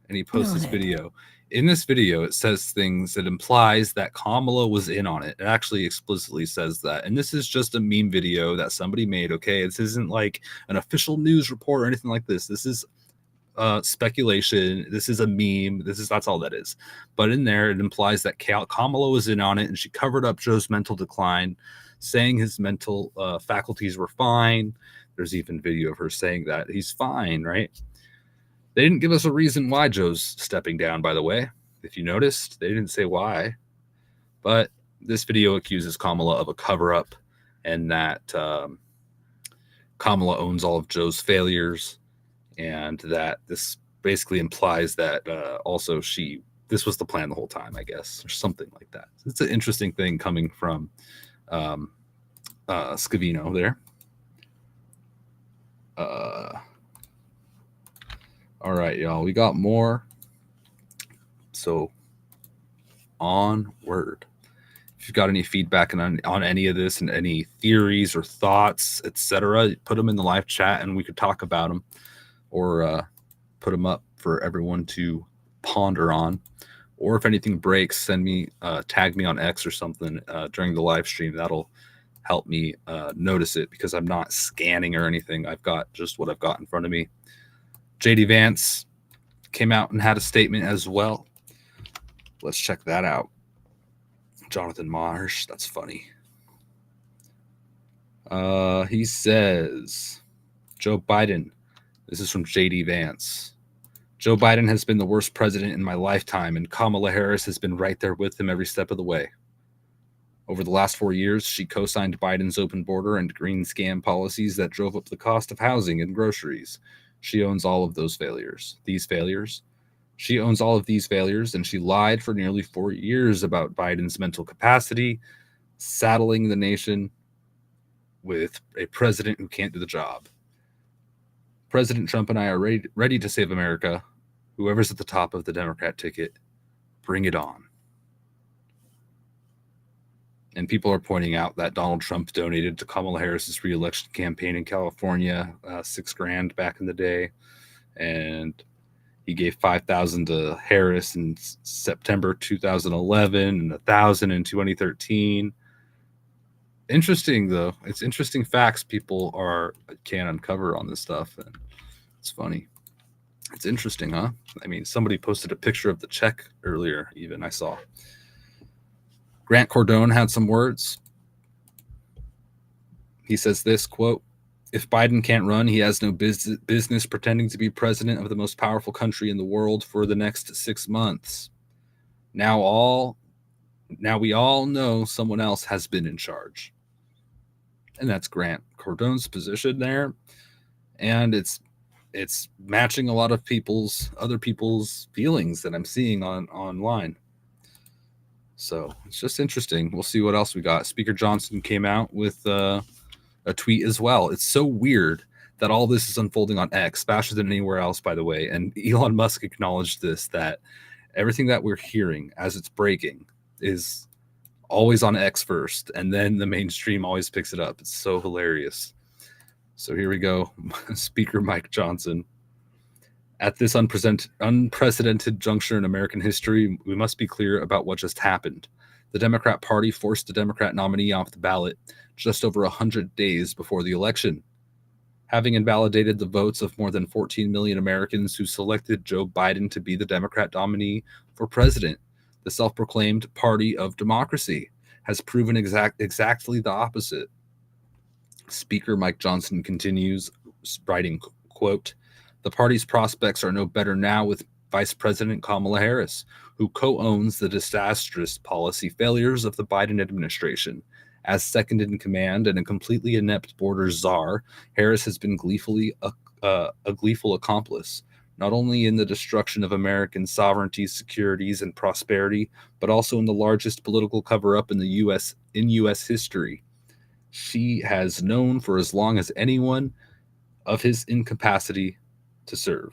And he posts this video. In this video, it says things that implies that Kamala was in on it. It actually explicitly says that. And this is just a meme video that somebody made, okay? This isn't like an official news report or anything like this. This is speculation. This is a meme. That's all that is. But in there, it implies that Kamala was in on it, and she covered up Joe's mental decline, saying his mental faculties were fine. There's even video of her saying that he's fine, right? They didn't give us a reason why Joe's stepping down, by the way. If you noticed, they didn't say why. But this video accuses Kamala of a cover-up, and that Kamala owns all of Joe's failures, and that this basically implies that also this was the plan the whole time, I guess, or something like that. It's an interesting thing coming from Scavino there. All right, y'all, we got more. So onward. If you've got any feedback on any of this and any theories or thoughts, etc., put them in the live chat and we could talk about them, or put them up for everyone to ponder on. Or if anything breaks, tag me on X or something during the live stream. That'll help me notice it, because I'm not scanning or anything. I've got just what I've got in front of me. JD Vance came out and had a statement as well. Let's check that out. Jonathan Marsh, that's funny. He says, Joe Biden, this is from JD Vance. Joe Biden has been the worst president in my lifetime, and Kamala Harris has been right there with him every step of the way. Over the last 4 years, she co-signed Biden's open border and green scam policies that drove up the cost of housing and groceries. She owns all of those failures. These failures. She owns all of these failures, and she lied for nearly 4 years about Biden's mental capacity, saddling the nation with a president who can't do the job. President Trump and I are ready to save America. Whoever's at the top of the Democrat ticket, bring it on. And people are pointing out that Donald Trump donated to Kamala Harris's re-election campaign in California, $6,000 back in the day, and he gave $5,000 to Harris in September 2011 and $1,000 in 2013. Interesting, though. It's interesting facts people can uncover on this stuff, and it's funny. It's interesting, huh? I mean, somebody posted a picture of the check earlier, even I saw. Grant Cardone had some words. He says this, quote, "If Biden can't run, he has no business pretending to be president of the most powerful country in the world for the next 6 months. Now we all know someone else has been in charge." And that's Grant Cardone's position there. And it's matching a lot of other people's feelings that I'm seeing online. So it's just interesting. We'll see what else we got. Speaker Johnson came out with a tweet as well. It's so weird that all this is unfolding on X faster than anywhere else, by the way. And Elon Musk acknowledged this, that everything that we're hearing as it's breaking is always on X first, and then the mainstream always picks it up. It's so hilarious. So here we go. Speaker Mike Johnson. "At this unprecedented juncture in American history, we must be clear about what just happened. The Democrat Party forced the Democrat nominee off the ballot just over 100 days before the election, having invalidated the votes of more than 14 million Americans who selected Joe Biden to be the Democrat nominee for president. The self-proclaimed party of democracy has proven exactly the opposite." Speaker Mike Johnson continues, writing, quote, "The party's prospects are no better now with Vice President Kamala Harris, who co-owns the disastrous policy failures of the Biden administration. As second in command and a completely inept border czar, Harris has been a gleeful accomplice, not only in the destruction of American sovereignty, securities, and prosperity, but also in the largest political cover-up in U.S. history. She has known for as long as anyone of his incapacity to serve."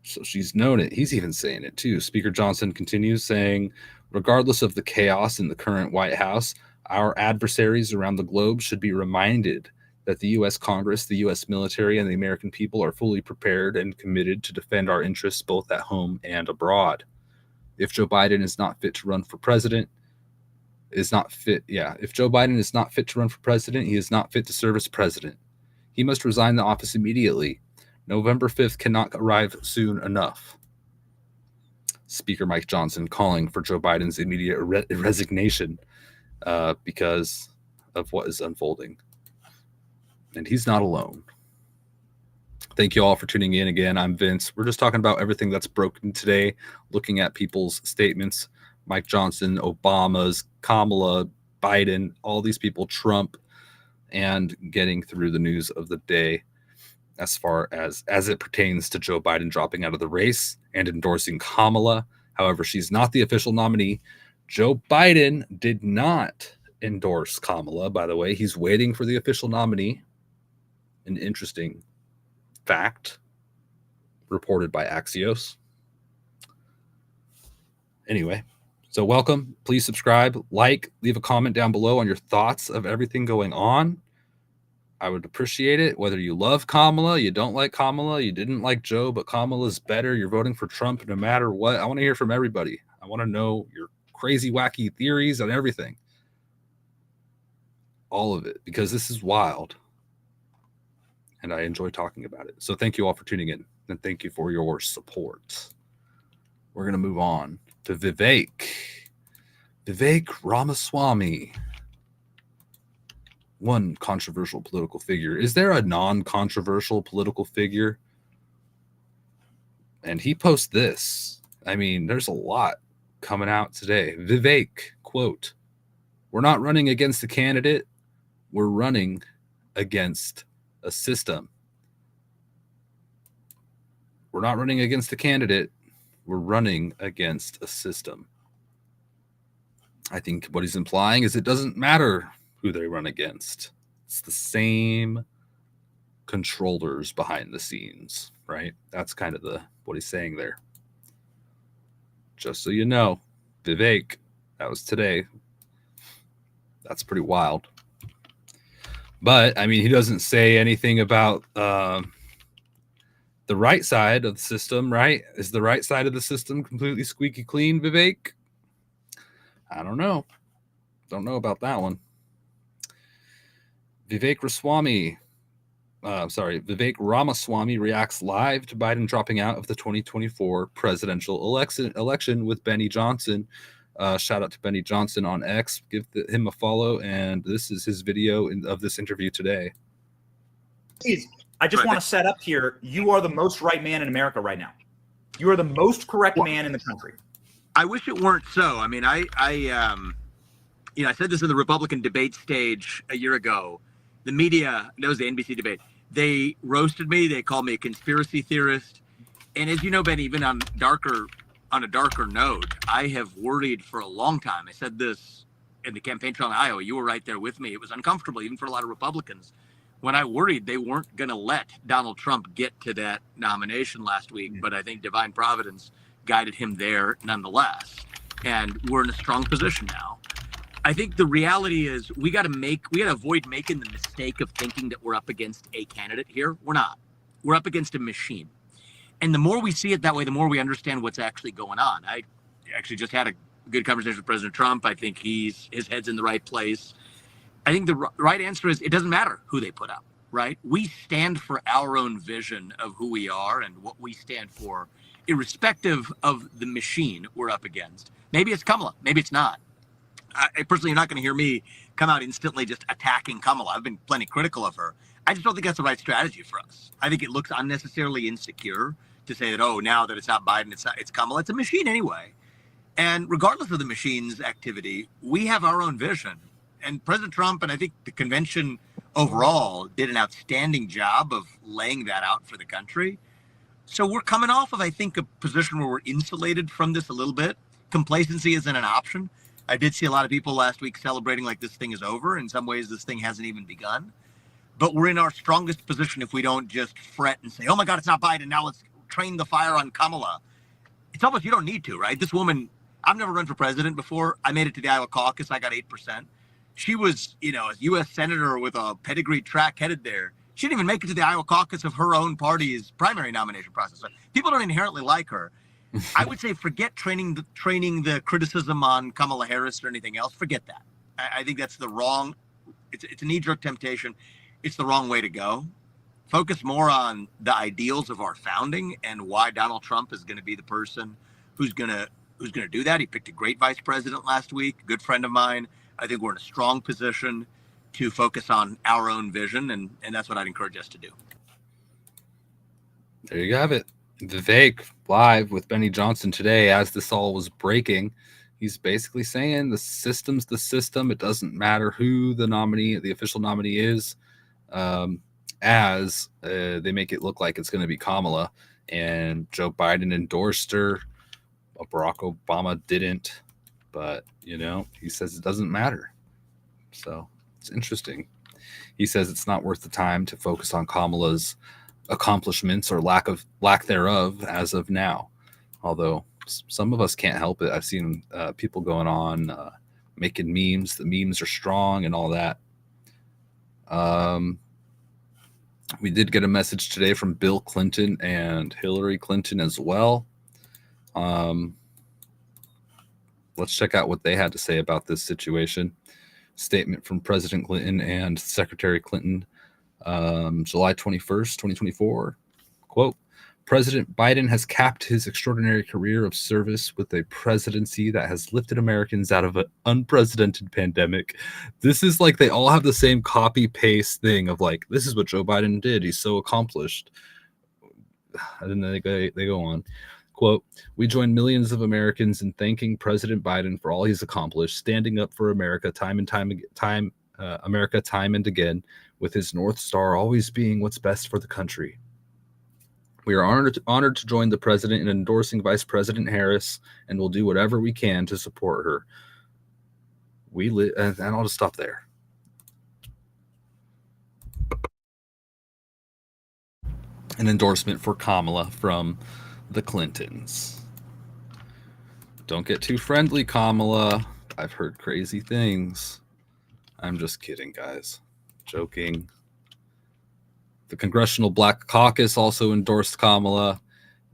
So she's known it. He's even saying it too. Speaker Johnson continues saying, "Regardless of the chaos in the current White House, our adversaries around the globe should be reminded that the U.S. Congress, the U.S. military, and the American people are fully prepared and committed to defend our interests both at home and abroad. If Joe Biden is not fit to run for president, if Joe Biden is not fit to run for president, he is not fit to serve as president. He must resign the office immediately. November 5th cannot arrive soon enough." Speaker Mike Johnson calling for Joe Biden's immediate resignation because of what is unfolding. And he's not alone. Thank you all for tuning in again. I'm Vince. We're just talking about everything that's broken today, looking at people's statements. Mike Johnson, Obama's, Kamala, Biden, all these people, Trump, and getting through the news of the day as far as it pertains to Joe Biden dropping out of the race and endorsing Kamala. However, she's not the official nominee. Joe Biden did not endorse Kamala, by the way. He's waiting for the official nominee. An interesting fact reported by Axios. Anyway, so welcome. Please subscribe, leave a comment down below on your thoughts of everything going on. I would appreciate it. Whether you love Kamala, you don't like Kamala, you didn't like Joe, but Kamala's better, you're voting for Trump no matter what. I want to hear from everybody. I want to know your crazy, wacky theories and everything. All of it, because this is wild. And I enjoy talking about it. So thank you all for tuning in. And thank you for your support. We're going to move on to Vivek Ramaswamy. One controversial political figure. Is there a non-controversial political figure? And he posts this. I mean, there's a lot coming out today. Vivek, quote, "We're not running against a candidate. We're running against a system." We're not running against a candidate. We're running against a system. I think what he's implying is it doesn't matter who they run against. It's the same controllers behind the scenes, right? That's kind of what he's saying there. Just so you know, Vivek, that was today. That's pretty wild. But, I mean, he doesn't say anything about the right side of the system, right? Is the right side of the system completely squeaky clean, Vivek? I don't know. Don't know about that one. Vivek Ramaswamy reacts live to Biden dropping out of the 2024 presidential election with Benny Johnson. Shout out to Benny Johnson on X. Give him a follow. And this is his video of this interview today. Please, I just want to set up here. You are the most right man in America right now. You are the most correct man in the country. I wish it weren't so. I mean, I said this in the Republican debate stage a year ago. The media, that was the NBC debate. They roasted me. They called me a conspiracy theorist. And as you know, Ben, even on a darker note, I have worried for a long time. I said this in the campaign trail in Iowa. You were right there with me. It was uncomfortable, even for a lot of Republicans, when I worried they weren't going to let Donald Trump get to that nomination last week. But I think divine providence guided him there nonetheless. And we're in a strong position now. I think the reality is we got to avoid making the mistake of thinking that we're up against a candidate here. We're not. We're up against a machine. And the more we see it that way, the more we understand what's actually going on. I actually just had a good conversation with President Trump. I think his head's in the right place. I think the right answer is it doesn't matter who they put up, right? We stand for our own vision of who we are and what we stand for, irrespective of the machine we're up against. Maybe it's Kamala, maybe it's not. I personally, you're not going to hear me come out instantly just attacking Kamala. I've been plenty critical of her. I just don't think that's the right strategy for us. I think it looks unnecessarily insecure to say that, oh, now that it's not Biden, it's Kamala. It's a machine anyway. And regardless of the machine's activity, we have our own vision. And President Trump, and I think the convention overall, did an outstanding job of laying that out for the country. So we're coming off of, I think, a position where we're insulated from this a little bit. Complacency isn't an option. I did see a lot of people last week celebrating like this thing is over. In some ways, this thing hasn't even begun. But we're in our strongest position if we don't just fret and say, oh, my God, it's not Biden. Now let's train the fire on Kamala. It's almost you don't need to, right? This woman, I've never run for president before. I made it to the Iowa caucus. I got 8%. She was, a U.S. senator with a pedigree track headed there. She didn't even make it to the Iowa caucus of her own party's primary nomination process. So people don't inherently like her. I would say forget training the criticism on Kamala Harris or anything else. Forget that. I think that's it's a knee-jerk temptation. It's the wrong way to go. Focus more on the ideals of our founding and why Donald Trump is going to be the person who's going to do that. He picked a great vice president last week, a good friend of mine. I think we're in a strong position to focus on our own vision, and that's what I'd encourage us to do. There you have it. Vivek live with Benny Johnson today as this all was breaking. He's basically saying the system's the system. It doesn't matter who the official nominee is, as they make it look like it's going to be Kamala. And Joe Biden endorsed her. Barack Obama didn't. But, he says it doesn't matter. So it's interesting. He says it's not worth the time to focus on Kamala's accomplishments or lack thereof as of now. Although some of us can't help it. I've seen people going on making memes. The memes are strong and all that. We did get a message today from Bill Clinton and Hillary Clinton as well. Let's check out what they had to say about this situation. Statement from President Clinton and Secretary Clinton, July 21st, 2024. Quote, President Biden has capped his extraordinary career of service with a presidency that has lifted Americans out of an unprecedented pandemic. This is like they all have the same copy-paste thing of like, this is what Joe Biden did. He's so accomplished. And then they go on. Quote, we join millions of Americans in thanking President Biden for all he's accomplished, standing up for America time and again, with his North Star always being what's best for the country. We are honored to join the president in endorsing Vice President Harris, and will do whatever we can to support her. And I'll just stop there. An endorsement for Kamala from the Clintons. Don't get too friendly, Kamala. I've heard crazy things. I'm just kidding, guys. Joking. The Congressional Black Caucus also endorsed Kamala.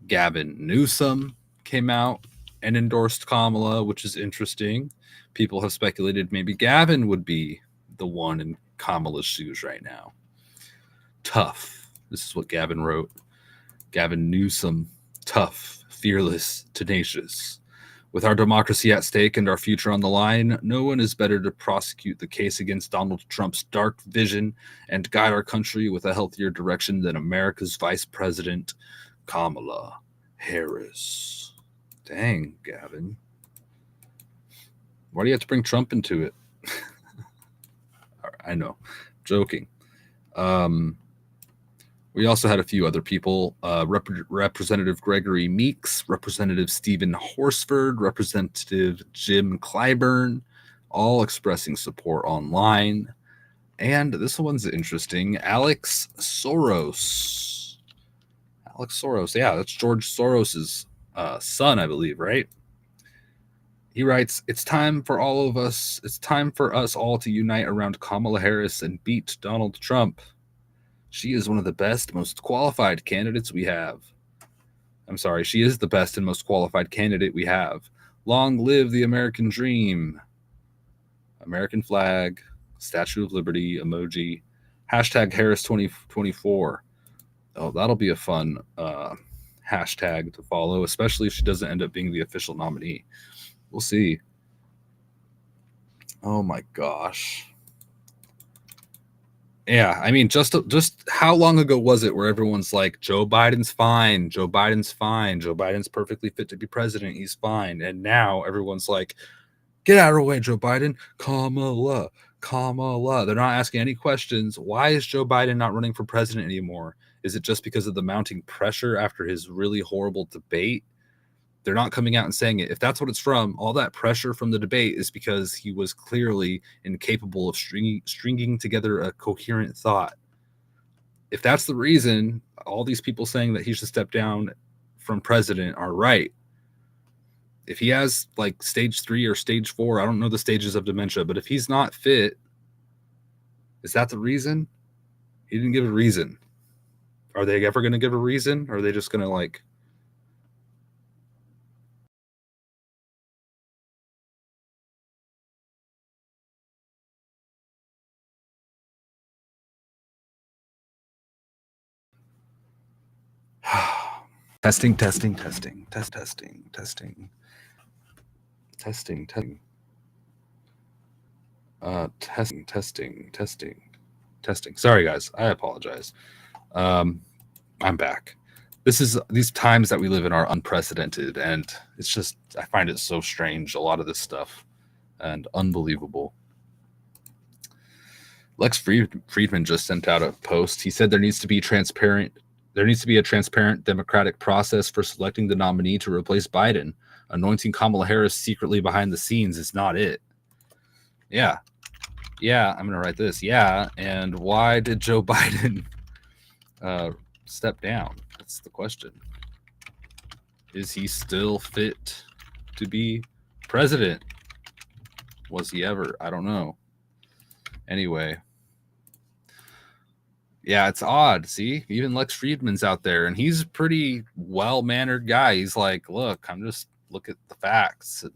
Gavin Newsom came out and endorsed Kamala, which is interesting. People have speculated maybe Gavin would be the one in Kamala's shoes right now. Tough. This is what Gavin wrote. Gavin Newsom, tough, fearless, tenacious. With our democracy at stake and our future on the line, no one is better to prosecute the case against Donald Trump's dark vision and guide our country with a healthier direction than America's Vice President, Kamala Harris. Dang, Gavin. Why do you have to bring Trump into it? I know. Joking. We also had a few other people, Representative Gregory Meeks, Representative Stephen Horsford, Representative Jim Clyburn, all expressing support online. And this one's interesting. Alex Soros. Yeah, that's George Soros's son, I believe, right? He writes, it's time for us all to unite around Kamala Harris and beat Donald Trump. She is one of the best, most qualified candidates we have. She is the best and most qualified candidate we have. Long live the American dream. American flag, Statue of Liberty, emoji, hashtag Harris 2024. Oh, that'll be a fun hashtag to follow, especially if she doesn't end up being the official nominee. We'll see. Oh my gosh. Yeah, I mean, just how long ago was it where everyone's like, Joe Biden's fine, Joe Biden's perfectly fit to be president, he's fine. And now everyone's like, get out of the way, Joe Biden, Kamala. They're not asking any questions. Why is Joe Biden not running for president anymore? Is it just because of the mounting pressure after his really horrible debate? They're not coming out and saying it. If that's what it's from, all that pressure from the debate is because he was clearly incapable of stringing together a coherent thought. If that's the reason, all these people saying that he should step down from president are right. If he has like stage 3 or stage 4, I don't know the stages of dementia, but if he's not fit, is that the reason? He didn't give a reason. Are they ever going to give a reason? Or are they just going to like... Testing. Sorry, guys. I apologize. I'm back. These times that we live in are unprecedented, and it's just, I find it so strange, a lot of this stuff, and unbelievable. Lex Friedman just sent out a post. He said there needs to be a transparent democratic process for selecting the nominee to replace Biden. Anointing Kamala Harris secretly behind the scenes is not it. Yeah, I'm going to write this. Yeah, and why did Joe Biden step down? That's the question. Is he still fit to be president? Was he ever? I don't know. Anyway. Yeah, it's odd. See, even Lex Friedman's out there, and he's a pretty well-mannered guy. He's like, look at the facts. And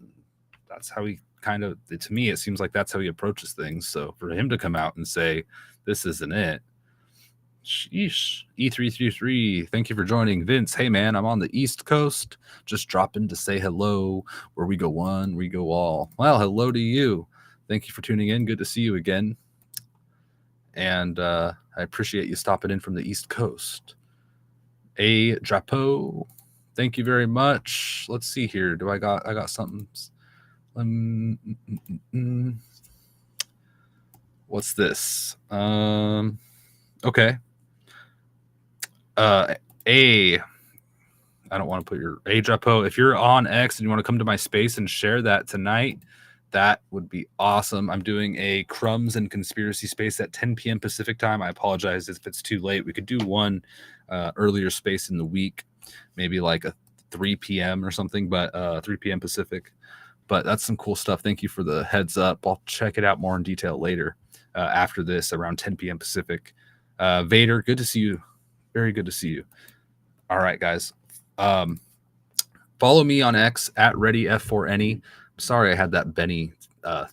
that's how he to me, it seems like that's how he approaches things. So for him to come out and say, this isn't it. Sheesh. E333, thank you for joining. Vince, hey man, I'm on the East Coast. Just dropping to say hello. Where we go one, we go all. Well, hello to you. Thank you for tuning in. Good to see you again. And I appreciate you stopping in from the East Coast. A Drapeau, thank you very much. Let's see here. I got something. What's this? Okay. I don't want to put your age up. If you're on X and you want to come to my space and share that tonight, that would be awesome. I'm doing a Crumbs and Conspiracy space at 10 p.m. Pacific time. I apologize if it's too late. We could do one earlier space in the week, maybe like a 3 p.m. or something, but 3 p.m. Pacific. But that's some cool stuff. Thank you for the heads up. I'll check it out more in detail later after this around 10 p.m. Pacific. Vader, good to see you. Very good to see you. All right, guys. Follow me on X at ReadyF4Any. Sorry I had that Benny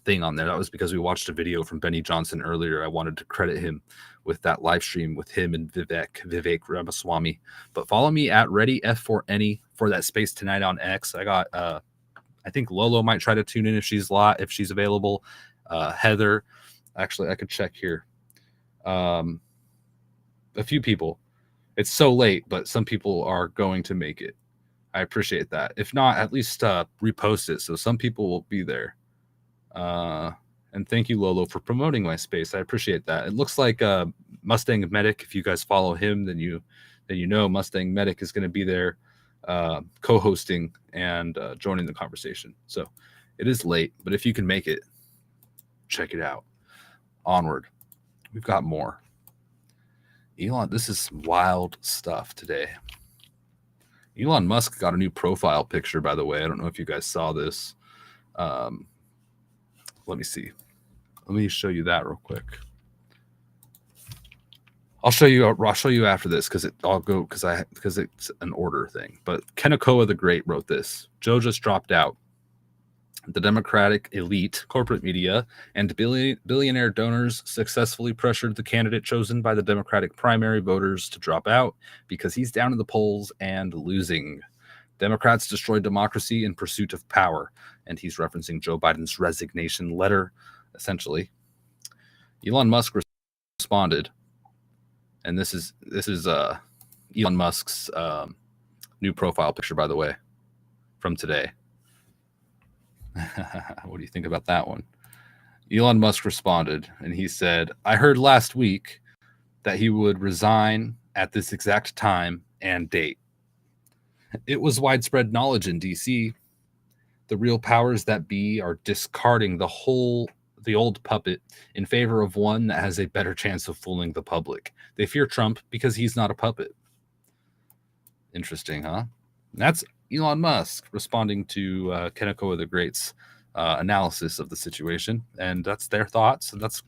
thing on there. That was because we watched a video from Benny Johnson earlier. I wanted to credit him with that live stream with him and Vivek Ramaswamy. But follow me at ReadyF4Any for that space tonight on X. I got I think Lolo might try to tune in if she's available. Heather, actually I could check here. A few people. It's so late, but some people are going to make it. I appreciate that. If not, at least repost it so some people will be there. And thank you, Lolo, for promoting my space. I appreciate that. It looks like Mustang Medic. If you guys follow him, then you know Mustang Medic is going to be there co-hosting and joining the conversation. So it is late, but if you can make it, check it out. Onward. We've got more. Elon, this is wild stuff today. Elon Musk got a new profile picture, by the way. I don't know if you guys saw this. Let me see. Let me show you that real quick. I'll show you after this because it's an order thing. But Kenakoa the Great wrote this. Joe just dropped out. The Democratic elite, corporate media, and billionaire donors successfully pressured the candidate chosen by the Democratic primary voters to drop out because he's down in the polls and losing. Democrats destroyed democracy in pursuit of power. And he's referencing Joe Biden's resignation letter, essentially. Elon Musk responded. And this is Elon Musk's new profile picture, by the way, from today. What do you think about that one? Elon Musk responded, and he said, I heard last week that he would resign at this exact time and date. It was widespread knowledge in D.C. The real powers that be are discarding the old puppet in favor of one that has a better chance of fooling the public. They fear Trump because he's not a puppet. Interesting, huh? That's Elon Musk responding to Kenakoa the Great's analysis of the situation. And that's their thoughts. And that's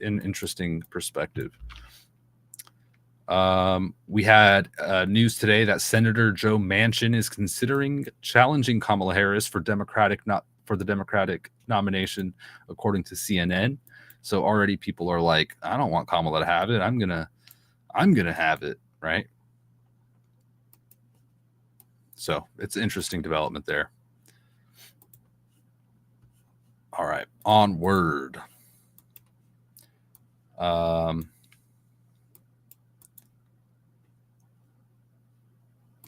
an interesting perspective. We had news today that Senator Joe Manchin is considering challenging Kamala Harris for the Democratic nomination, according to CNN. So already people are like, I don't want Kamala to have it. I'm gonna have it, right? So it's an interesting development there. All right, onward.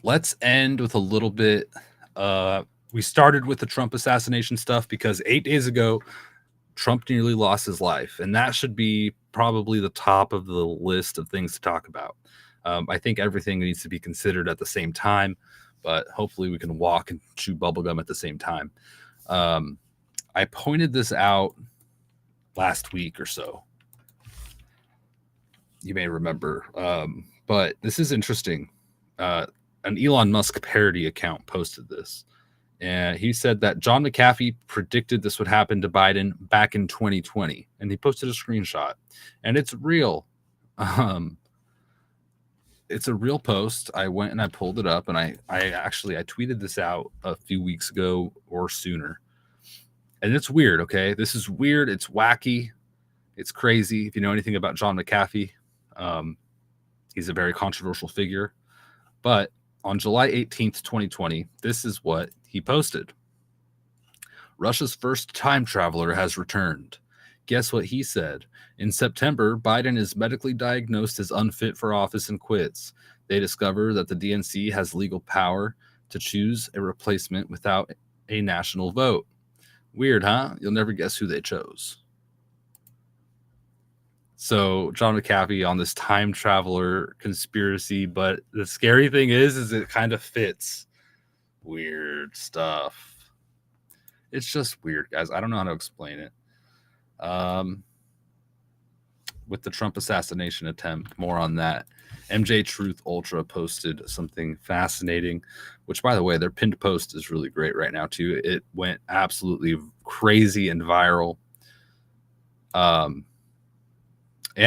Let's end with a little bit. We started with the Trump assassination stuff because 8 days ago, Trump nearly lost his life. And that should be probably the top of the list of things to talk about. I think everything needs to be considered at the same time, but hopefully we can walk and chew bubblegum at the same time. I pointed this out last week or so. You may remember. But this is interesting. An Elon Musk parody account posted this. And he said that John McAfee predicted this would happen to Biden back in 2020. And he posted a screenshot. And it's real. It's a real post. I went and I pulled it up. And I tweeted this out a few weeks ago or sooner. And it's weird, okay? This is weird. It's wacky. It's crazy. If you know anything about John McAfee, he's a very controversial figure. But on July 18th, 2020, this is what he posted. Russia's first time traveler has returned. Guess what he said? In September, Biden is medically diagnosed as unfit for office and quits. They discover that the DNC has legal power to choose a replacement without a national vote. Weird, huh? You'll never guess who they chose. So John McAfee on this time traveler conspiracy, but the scary thing is it kind of fits. Weird stuff. It's just weird, guys. I don't know how to explain it. With the Trump assassination attempt, more on that. MJ Truth Ultra posted something fascinating, which, by the way, their pinned post is really great right now, too. It went absolutely crazy and viral. And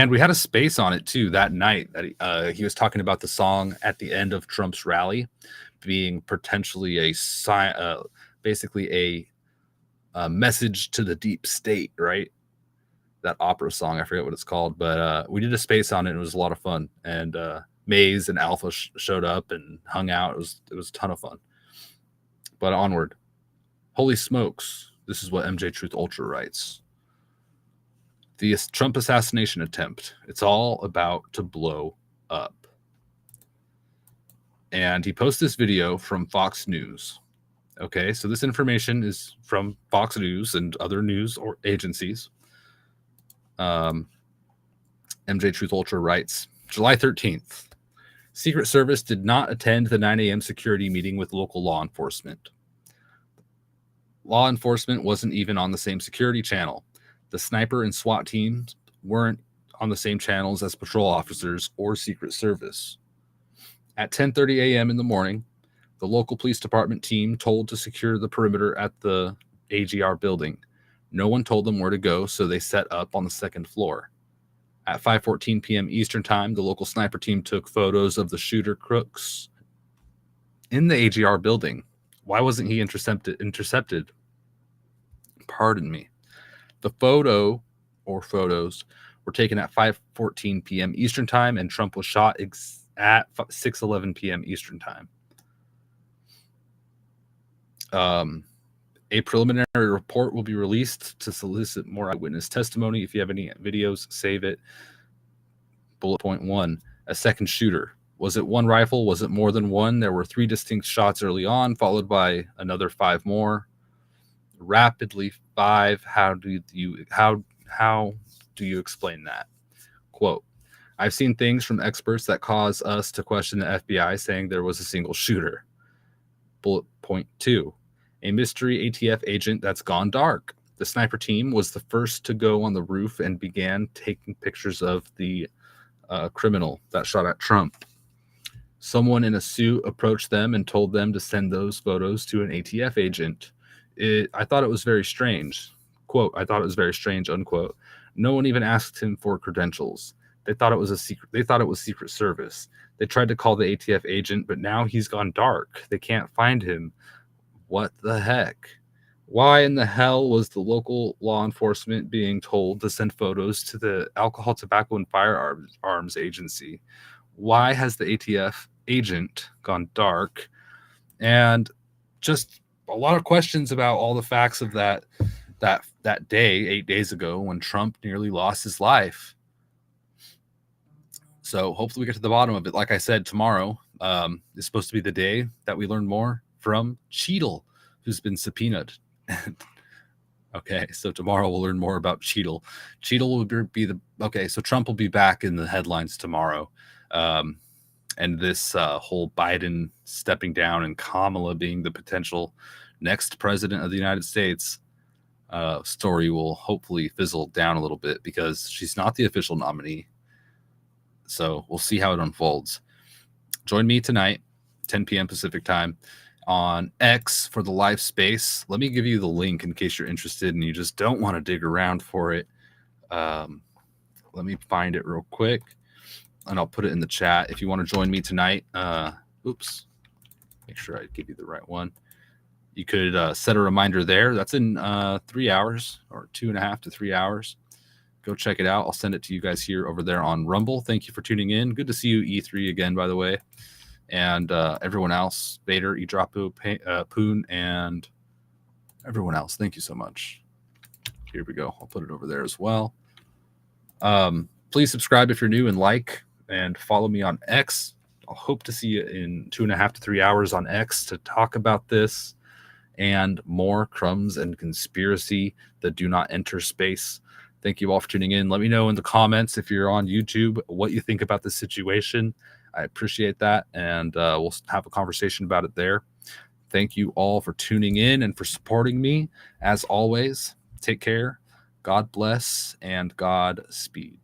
we had a space on it, too, that night. That he was talking about the song at the end of Trump's rally being potentially basically a message to the deep state, right? That opera song, I forget what it's called, but we did a space on it. And it was a lot of fun, and Maze and Alpha showed up and hung out. It was a ton of fun. But onward. Holy smokes! This is what MJ Truth Ultra writes: the Trump assassination attempt. It's all about to blow up. And he posts this video from Fox News. Okay, so this information is from Fox News and other news or agencies. MJ Truth Ultra writes, July 13th, Secret Service did not attend the 9 a.m. security meeting with local law enforcement. Law enforcement wasn't even on the same security channel. The sniper and SWAT teams weren't on the same channels as patrol officers or Secret Service. At 10:30 a.m. in the morning, the local police department team told to secure the perimeter at the AGR building. No one told them where to go, so they set up on the second floor. At 5:14 p.m. Eastern Time, the local sniper team took photos of the shooter crooks in the AGR building. Why wasn't he intercepted? Pardon me. The photos were taken at 5:14 p.m. Eastern Time, and Trump was shot at 6:11 p.m. Eastern Time. A preliminary report will be released to solicit more eyewitness testimony. If you have any videos, save it. Bullet point 1, a second shooter. Was it one rifle? Was it more than one? There were 3 distinct shots early on, followed by another 5 more. Rapidly 5. How do you explain that? Quote, I've seen things from experts that cause us to question the FBI, saying there was a single shooter. Bullet point 2. A mystery ATF agent that's gone dark. The sniper team was the first to go on the roof and began taking pictures of the criminal that shot at Trump. Someone in a suit approached them and told them to send those photos to an ATF agent. I thought it was very strange. Quote, I thought it was very strange, unquote. No one even asked him for credentials. They thought it was a secret. They thought it was Secret Service. They tried to call the ATF agent, but now he's gone dark. They can't find him. What the heck? Why in the hell was the local law enforcement being told to send photos to the Alcohol, Tobacco, and Firearms Agency? Why has the ATF agent gone dark? And just a lot of questions about all the facts of that day, 8 days ago, when Trump nearly lost his life. So hopefully we get to the bottom of it. Like I said, tomorrow is supposed to be the day that we learn more from Cheadle, who's been subpoenaed. Okay, so tomorrow we'll learn more about Cheadle. Cheadle will be so Trump will be back in the headlines tomorrow. And this whole Biden stepping down and Kamala being the potential next president of the United States story will hopefully fizzle down a little bit, because she's not the official nominee. So we'll see how it unfolds. Join me tonight, 10 p.m. Pacific time, on X for the live space. Let me give you the link in case you're interested and you just don't want to dig around for it. Let me find it real quick, and I'll put it in the chat. If you want to join me tonight, make sure I give you the right one. You could set a reminder there. That's in 3 hours, or 2.5 to 3 hours. Go check it out. I'll send it to you guys here over there on Rumble. Thank you for tuning in. Good to see you, E3, again, by the way. And everyone else, Vader, Edrapu, Poon, and everyone else. Thank you so much. Here we go. I'll put it over there as well. Please subscribe if you're new, and like and follow me on X. I'll hope to see you in 2.5 to 3 hours on X to talk about this and more crumbs and conspiracy that do not enter space. Thank you all for tuning in. Let me know in the comments if you're on YouTube what you think about the situation. I appreciate that, and we'll have a conversation about it there. Thank you all for tuning in and for supporting me. As always, take care. God bless and God speed.